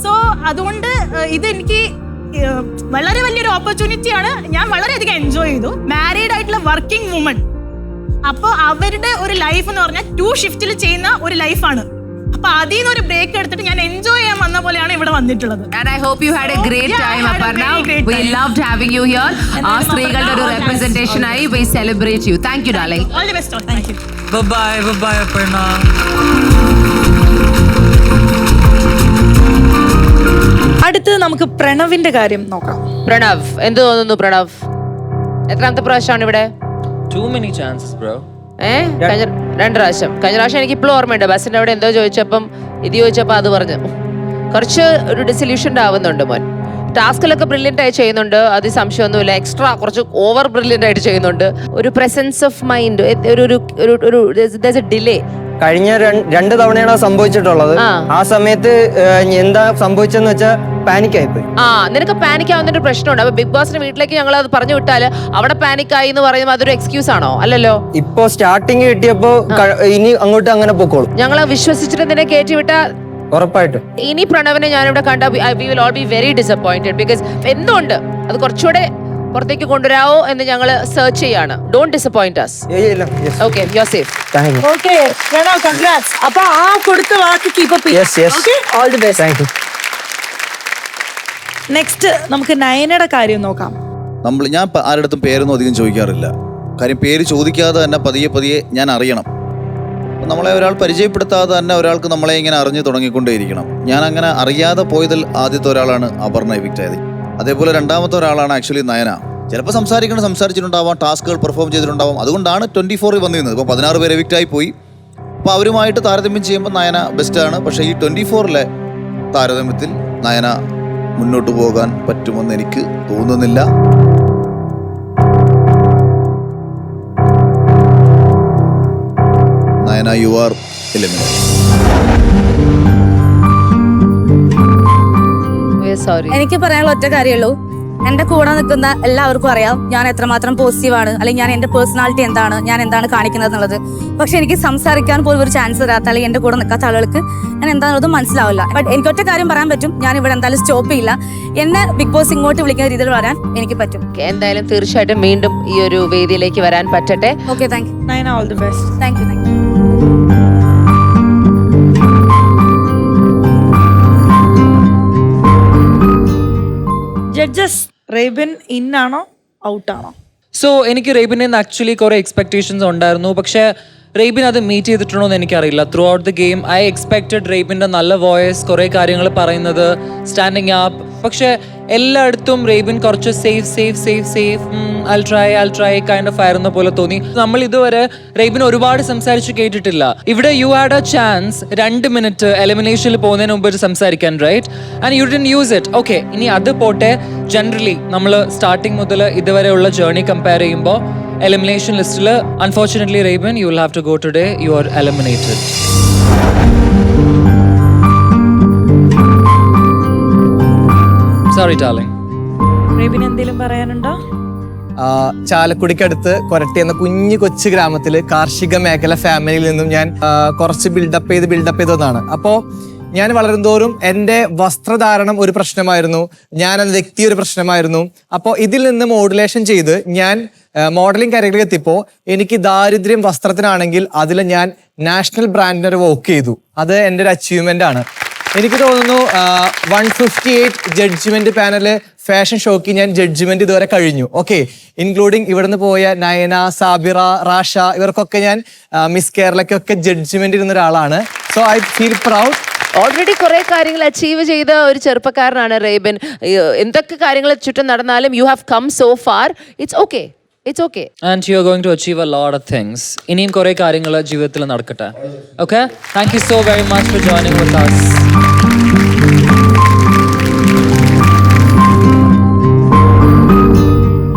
So അതുകൊണ്ട് ഇതെനിക്ക് വളരെ വലിയൊരു ഓപ്പർച്യൂണിറ്റിയാണ്. ഞാൻ വളരെയധികം എൻജോയ് ചെയ്തു. മാരീഡ് ആയിട്ടുള്ള വർക്കിംഗ് വുമൺ, അപ്പോൾ അവരുടെ ഒരു ലൈഫ് എന്ന് പറഞ്ഞാൽ 2 ഷിഫ്റ്റിൽ ചെയ്യുന്ന ഒരു ലൈഫാണ്. അപ്പൊ അതിൽ നിന്ന് ഒരു ബ്രേക്ക് എടുത്തിട്ട് ഞാൻ എൻജോയ് ചെയ്യാൻ വന്ന പോലെയാണ് ഇവിടെ വന്നിട്ടുള്ളത്. And I hope you had a great Yeah, time, I had a Aparna. very great We time. loved having you here. Our സ്ത്രീകളുടെ ഒരു representation ആയി we celebrate you. Thank you, darling. All the best. Thank you. Bye-bye, Aparna. അടുത്ത് നമുക്ക് പ്രണവിന്റെ കാര്യം നോക്കാം. പ്രണവ്, എന്ത് തോന്നുന്നു പ്രണവ്? എത്രാമത്തെ പ്രാവശ്യമാണ് ഇവിടെ? Too many chances, bro. 2 പ്രാവശ്യം. കഴിഞ്ഞ പ്രാവശ്യം എനിക്ക് ഇപ്പോഴും ഓർമ്മയുണ്ട്. ബസ്സിന്റെ അവിടെ എന്തോ ചോദിച്ചപ്പം അത് പറഞ്ഞു. കുറച്ച് ഒരു ഡിസൊല്യൂഷൻഡ് ആവുന്നുണ്ട് മോൻ. ടാസ്കിലൊക്കെ ബ്രില്യൻ്റ് ആയി ചെയ്യുന്നുണ്ട്, അത് സംശയമൊന്നുമില്ല. എക്സ്ട്രാ കുറച്ച് ഓവർ ബ്രില്യൻ്റ് ആയിട്ട് ചെയ്യുന്നുണ്ട്. ഒരു പ്രസൻസ് ഓഫ് മൈൻഡ്, ഒരു ഡിലേ. കഴിഞ്ഞ 2 തവണയാണ് സംഭവിച്ചിട്ടുള്ളത്. ആ സമയത്ത് എന്താ സംഭവിച്ചെന്ന് വെച്ചാൽ പാനിക് ആയിപ്പോയി. നിനക്ക് പാനിക് ആവുന്നൊരു പ്രശ്നമുണ്ട്. അപ്പൊ ബിഗ് ബോസിന്റെ വീട്ടിലേക്ക് ഞങ്ങൾ അത് പറഞ്ഞു വിട്ടാല് അവിടെ പാനിക് ആയി എന്ന് പറയുമ്പോൾ അതൊരു എക്സ്ക്യൂസ് ആണോ? അല്ലല്ലോ. ഇപ്പൊ സ്റ്റാർട്ടിങ് കിട്ടിയപ്പോ ഇനി അങ്ങോട്ട് അങ്ങനെ പൊക്കോളും. ഞങ്ങളെ വിശ്വസിച്ചിട്ട് നിന്നെ കയറ്റിവിട്ടാ ഉറപ്പായിട്ടും ഇനി പ്രണവിനെ ഞാനിവിടെ കണ്ട we will all be very disappointed. Because എന്തുകൊണ്ട് അത് കുറച്ചുകൂടെ പുറത്തേക്ക് കൊണ്ടുവരാവോ എന്ന് ഞങ്ങൾ സെർച്ച് ചെയ്യാണ്. Don't disappoint us. Okay, you're safe. Thank you. Okay, Pranav, congrats. അപ്പൊ ആ കൊടുത്ത വാക്ക് കീപ്പ് അപ്പ് ചെയ്യ്. Yes. Okay, all the best. Thank you. Next നമുക്ക് നയനയുടെ കാര്യം നോക്കാം. ഞാൻ ആരുടെടുത്തും പേരൊന്നും അധികം ചോദിക്കാറില്ല. കാര്യം പേര് ചോദിക്കാതെ തന്നെ പതിയെ ഞാൻ അറിയണം. അപ്പം നമ്മളെ ഒരാൾ പരിചയപ്പെടുത്താതെ തന്നെ ഒരാൾക്ക് നമ്മളെ ഇങ്ങനെ അറിഞ്ഞു തുടങ്ങിക്കൊണ്ടേയിരിക്കണം. ഞാൻ അങ്ങനെ അറിയാതെ പോയതിൽ ആദ്യത്തെ ഒരാളാണ് അപർണ എവിക്റ്റ് ആയത്. അതേപോലെ രണ്ടാമത്തെ ഒരാളാണ് ആക്ച്വലി നയന. ചിലപ്പോൾ സംസാരിച്ചിട്ടുണ്ടാവാം, ടാസ്കുകൾ പെർഫോം ചെയ്തിട്ടുണ്ടാവാം. അതുകൊണ്ടാണ് 24 വന്നിരുന്നത്. ഇപ്പോൾ 16 പേര് എവിക്റ്റായി പോയി. അപ്പോൾ അവരുമായിട്ട് താരതമ്യം ചെയ്യുമ്പോൾ നയന ബെസ്റ്റാണ്. പക്ഷേ ഈ 24 താരതമ്യത്തിൽ നയന മുന്നോട്ട് പോകാൻ പറ്റുമെന്ന് എനിക്ക് തോന്നുന്നില്ല. Nayana, U are eliminated. Sorry. എനിക്ക് പറയാനുള്ള ഒറ്റ കാര്യമുള്ളൂ, എന്റെ കൂടെ നിൽക്കുന്ന എല്ലാവർക്കും അറിയാം ഞാൻ എത്രമാത്രം പോസിറ്റീവാണ്, അല്ലെങ്കിൽ ഞാൻ എന്റെ പേഴ്സണാലിറ്റി എന്താണ്, ഞാൻ എന്താണ് കാണിക്കുന്നത് എന്നുള്ളത്. പക്ഷെ എനിക്ക് സംസാരിക്കാൻ പോലും ഒരു ചാൻസ് തരാത്ത അല്ലെങ്കിൽ എന്റെ കൂടെ നിൽക്കാത്ത ആളുകൾക്ക് ഞാൻ എന്താണെന്നതും മനസ്സിലാവില്ല. ബട്ട് എനിക്ക് ഒറ്റ കാര്യം പറയാൻ പറ്റും, ഞാൻ ഇവിടെ എന്തായാലും സ്റ്റോപ്പ് ചെയ്യില്ല. എന്നെ ബിഗ് ബോസ് ഇങ്ങോട്ട് വിളിക്കുന്ന രീതിയിൽ വരാൻ എനിക്ക് പറ്റും. എന്തായാലും തീർച്ചയായിട്ടും വീണ്ടും ഈ ഒരു വേദിയിലേക്ക് വരാൻ പറ്റട്ടെ. Okay, thank you. Nayana, all the best. Thank you. Judges, Rebin in ആണോ ഔട്ട് ആണോ? സോ എനിക്ക് റേബിനിൽ നിന്ന് ആക്ച്വലി കുറേ എക്സ്പെക്ടേഷൻസ് ഉണ്ടായിരുന്നു, പക്ഷേ റേബിൻ അത് മീറ്റ് ചെയ്തിട്ടുണ്ടോ എന്ന് എനിക്കറിയില്ല. Throughout the game I expected റേബിൻ്റെ നല്ല വോയിസ്, കുറേ കാര്യങ്ങൾ പറയുന്നത്, സ്റ്റാൻഡിങ് അപ്പ്. പക്ഷേ എല്ലായിടത്തും റേബിൻ കുറച്ച് safe I'll try kind of ആയിരുന്ന പോലെ തോന്നി. നമ്മൾ ഇതുവരെ റേബിൻ ഒരുപാട് സംസാരിച്ച് കേട്ടിട്ടില്ല. ഇവിടെ you had a chance 2 minute എലിമിനേഷനിൽ പോകുന്നതിന് മുമ്പ് സംസാരിക്കാൻ, right? And you didn't use it. Okay, ഇനി അത് പോട്ടെ. ജനറലി നമ്മൾ സ്റ്റാർട്ടിങ് മുതൽ ഇതുവരെയുള്ള ജേർണി കമ്പയർ ചെയ്യുമ്പോൾ elimination ലിസ്റ്റിൽ unfortunately Rebin, you will have to go today. You are eliminated. Sorry darling. റേബിൻ എന്തെങ്കിലും പറയാനുണ്ടോ? ചാലക്കുടിക്കടുത്ത് കൊരട്ടി എന്ന കുഞ്ഞു കൊച്ചു ഗ്രാമത്തിൽ കാർഷിക മേഖല ഫാമിലിയിൽ നിന്നും ഞാൻ കുറച്ച് ബിൽഡപ്പ് ചെയ്ത് വന്നതാണ്. അപ്പോൾ ഞാൻ വളരും തോറും എൻ്റെ വസ്ത്രധാരണം ഒരു പ്രശ്നമായിരുന്നു, ഞാൻ എന്ന വ്യക്തി ഒരു പ്രശ്നമായിരുന്നു. അപ്പോൾ ഇതിൽ നിന്ന് മോഡുലേഷൻ ചെയ്ത് ഞാൻ മോഡലിംഗ് കരിയറിൽ എത്തിയപ്പോൾ എനിക്ക് ദാരിദ്ര്യം വസ്ത്രത്തിനാണെങ്കിൽ അതിൽ ഞാൻ നാഷണൽ ബ്രാൻഡിനൊരു വർക്ക് ചെയ്തു. അത് എൻ്റെ ഒരു അച്ചീവ്മെൻ്റ് ആണ്. എനിക്ക് തോന്നുന്നു 158 ജഡ്ജ്മെന്റ് പാനല് ഫാഷൻ ഷോക്ക് ഞാൻ ജഡ്ജ്മെന്റ് ഇതുവരെ കഴിഞ്ഞു. ഓക്കെ, ഇൻക്ലൂഡിങ് ഇവിടുന്ന് പോയ നയന, സാബിറ, റാഷ, ഇവർക്കൊക്കെ ഞാൻ മിസ് കേരളയ്ക്കൊക്കെ ജഡ്ജ്മെന്റ് ഇരുന്ന ഒരാളാണ്. So I feel proud. Already കുറെ കാര്യങ്ങൾ അച്ചീവ് ചെയ്ത ഒരു ചെറുപ്പക്കാരനാണ് റേബിൻ. എന്തൊക്കെ കാര്യങ്ങൾ ചുറ്റും നടന്നാലും you have come so far. It's okay. And you are going to achieve a lot of things. ഇനിയും കുറേ കാര്യങ്ങൾ ജീവിതത്തിൽ നടക്കട്ടെ. Okay? Thank you so very much for joining with us.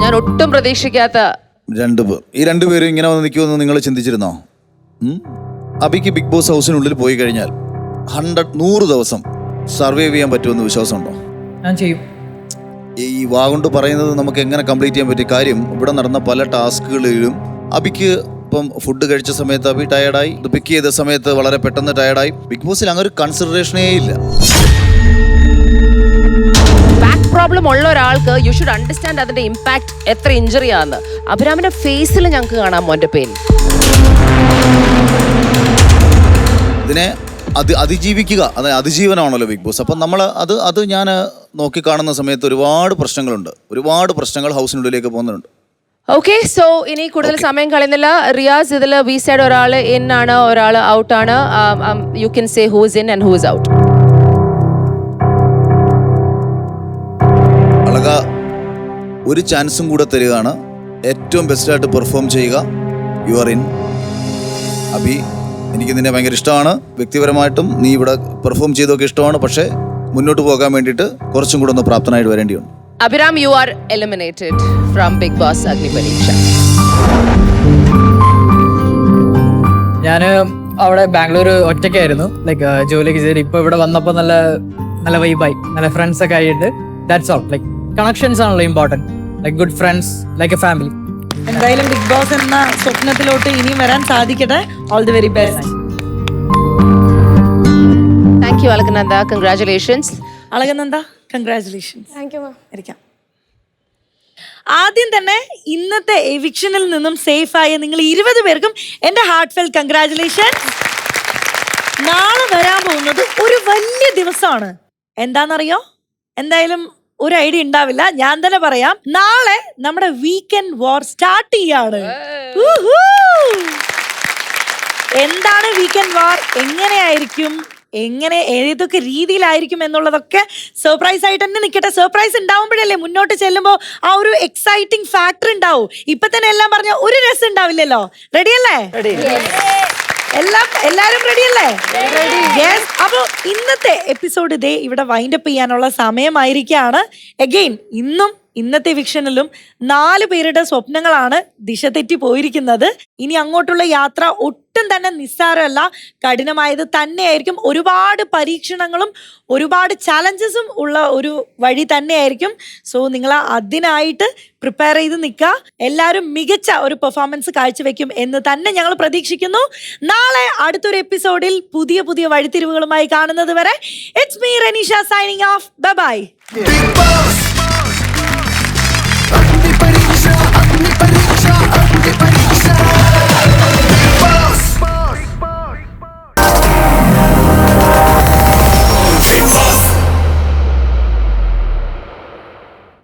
ഞാൻ ഒട്ടും പ്രതീക്ഷിക്കാത്ത ഈ രണ്ടുപേരും ഇങ്ങനെ വന്ന് നിൽക്കുമെന്ന് നിങ്ങൾ ചിന്തിച്ചിരുന്നോ? അബിക്ക് ബിഗ് ബോസ് ഹൗസിനുള്ളിൽ പോയി കഴിഞ്ഞാൽ 100 ദിവസം സർവൈവ് ചെയ്യാൻ പറ്റുമെന്ന് വിശ്വാസമുണ്ടോ? ഞാൻ ചെയ്യും. ഈ വാഗൊണ്ട് പറയുന്നത് നമുക്ക് എങ്ങനെ കംപ്ലീറ്റ് ചെയ്യാൻ പറ്റിയ കാര്യം, ഇവിടെ നടന്ന പല ടാസ്കുകളിലും അബിക്ക് ഇപ്പം ഫുഡ് കഴിച്ച സമയത്ത് അബി ടയർഡായി, ഇത് പിക്ക് ചെയ്ത സമയത്ത് വളരെ പെട്ടെന്ന് ടയർഡായി. ബിഗ് ബോസിൽ അങ്ങനെ ഒരു കൺസിഡറേഷനേ ഇല്ല. ബാക്ക് പ്രോബ്ലം ഉള്ള ഒരാൾക്ക് യു ഷുഡ് അണ്ടർസ്റ്റാൻഡ് അതിന്റെ ഇമ്പാക്ട് എത്ര ഇഞ്ചറി ആണെന്ന്. അഭിരാമിന്റെ ഫേസിൽ ഞങ്ങൾക്ക് കാണാം മോന്റെ പെയിൻ. ഇതിനെ അതിജീവിക്കുക, അതായത് അതിജീവനമാണല്ലോ ബിഗ് ബോസ്. അപ്പം നമ്മൾ അത് ഞാൻ നോക്കിക്കാണുന്ന സമയത്ത് ഒരുപാട് പ്രശ്നങ്ങൾ ഹൗസിനുള്ളിലേക്ക് പോകുന്നുണ്ട്. ഓക്കെ, സോ ഇനി കൂടുതൽ സമയം കളയുന്നില്ല. റിയാസ്, ഇതിൽ വി സൈഡ് ഒരാൾ ഇൻ ആണ്, ഒരാൾ ഔട്ട് ആണ്. You can say who's in and who's out. Alaka ഒരു ചാൻസും കൂടെ തരികയാണ്. ഏറ്റവും ബെസ്റ്റായിട്ട് പെർഫോം ചെയ്യുക. You are in. അബി, എനിക്ക് നിന്നെ ഭയങ്കര ഇഷ്ടമാണ്. വ്യക്തിപരമായിട്ടും നീ ഇവിടെ പെർഫോം ചെയ്തൊക്കെ ഇഷ്ടമാണ്. പക്ഷേ മുന്നോട്ട് പോകാൻ വേണ്ടിയിട്ട് കുറച്ചും കൂടെ ഒന്ന് പ്രാപ്തനായിട്ട് വരേണ്ടിയുണ്ട്. Abhiram, you are eliminated from Bigg Boss Agnipariksha. ഞാൻ അവിടെ ബാംഗ്ലൂർ ഒറ്റയ്ക്കായിരുന്നു, ലൈക്ക് ജോലിക്ക് ചെയ്തിട്ട്. ഇപ്പോൾ ഇവിടെ വന്നപ്പോൾ നല്ല വൈബായി, നല്ല ഫ്രണ്ട്സ് ഒക്കെ ആയിട്ട്. That's all. ലൈക്ക് കണക്ഷൻസ് ആണല്ലോ important. Like good friends, like a family. എന്തായാലും ബിഗ് ബോസ് എന്ന സ്വപ്നത്തിലോട്ട് ഇനിയും വരാൻ സാധിക്കട്ടെ. All the very best. Thank you Alakananda. Congratulations. Alakananda, congratulations. Thank you ma'am. ഇരിക്കാം. ആദ്യം തന്നെ ഇന്നത്തെ എവിക്ഷനിൽ നിന്നും സേഫ് ആയ നിങ്ങൾ 20 പേർക്കും എൻ്റെ ഹാർട്ട് ഫെൽ കൺഗ്രാറ്റുലേഷൻ. നാളെ വരാൻ പോകുന്നത് ഒരു വലിയ ദിവസമാണ്. എന്താണെന്നറിയോ? എന്തായാലും ഒരു ഐഡിയ ഉണ്ടാവില്ല, ഞാൻ തന്നെ പറയാം. നാളെ നമ്മുടെ വീക്കെൻഡ് വാർ സ്റ്റാർട്ട് ചെയ്യാണ്. എന്താണ് വീക്കെൻഡ് വാർ, എങ്ങനെയായിരിക്കും, ഏതൊക്കെ രീതിയിലായിരിക്കും എന്നുള്ളതൊക്കെ സർപ്രൈസ് ആയിട്ട് തന്നെ നിൽക്കട്ടെ. സർപ്രൈസ് ഉണ്ടാവുമ്പോഴല്ലേ മുന്നോട്ട് ചെല്ലുമ്പോൾ ആ ഒരു എക്സൈറ്റിംഗ് ഫാക്ടർ ഉണ്ടാവും. ഇപ്പൊ തന്നെ എല്ലാം പറഞ്ഞ ഒരു രസം ഉണ്ടാവില്ലല്ലോ. റെഡിയല്ലേ? എല്ലാരും റെഡിയല്ലേ? യെസ്. അപ്പോൾ ഇന്നത്തെ എപ്പിസോഡ് ഇവിടെ വൈൻഡപ്പ് ചെയ്യാനുള്ള സമയമായിരിക്കുകയാണ്. അഗെയിൻ ഇന്നും ഇന്നത്തെ വിക്ഷനിലും 4 പേരുടെ സ്വപ്നങ്ങളാണ് ദിശ തെറ്റി പോയിരിക്കുന്നത്. ഇനി അങ്ങോട്ടുള്ള യാത്ര ഒട്ടും തന്നെ നിസ്സാരമല്ല, കഠിനമായത് തന്നെയായിരിക്കും. ഒരുപാട് പരീക്ഷണങ്ങളും ഒരുപാട് ചാലഞ്ചസും ഉള്ള ഒരു വഴി തന്നെയായിരിക്കും. സോ നിങ്ങൾ അതിനായിട്ട് പ്രിപ്പയർ ചെയ്ത് നിൽക്കുക. എല്ലാവരും മികച്ച ഒരു പെർഫോമൻസ് കാഴ്ചവെക്കും എന്ന് തന്നെ ഞങ്ങൾ പ്രതീക്ഷിക്കുന്നു. നാളെ അടുത്തൊരു എപ്പിസോഡിൽ പുതിയ പുതിയ വഴിത്തിരിവുകളുമായി കാണുന്നത് വരെ it's me Ranisha signing off. Bye. Big Boss.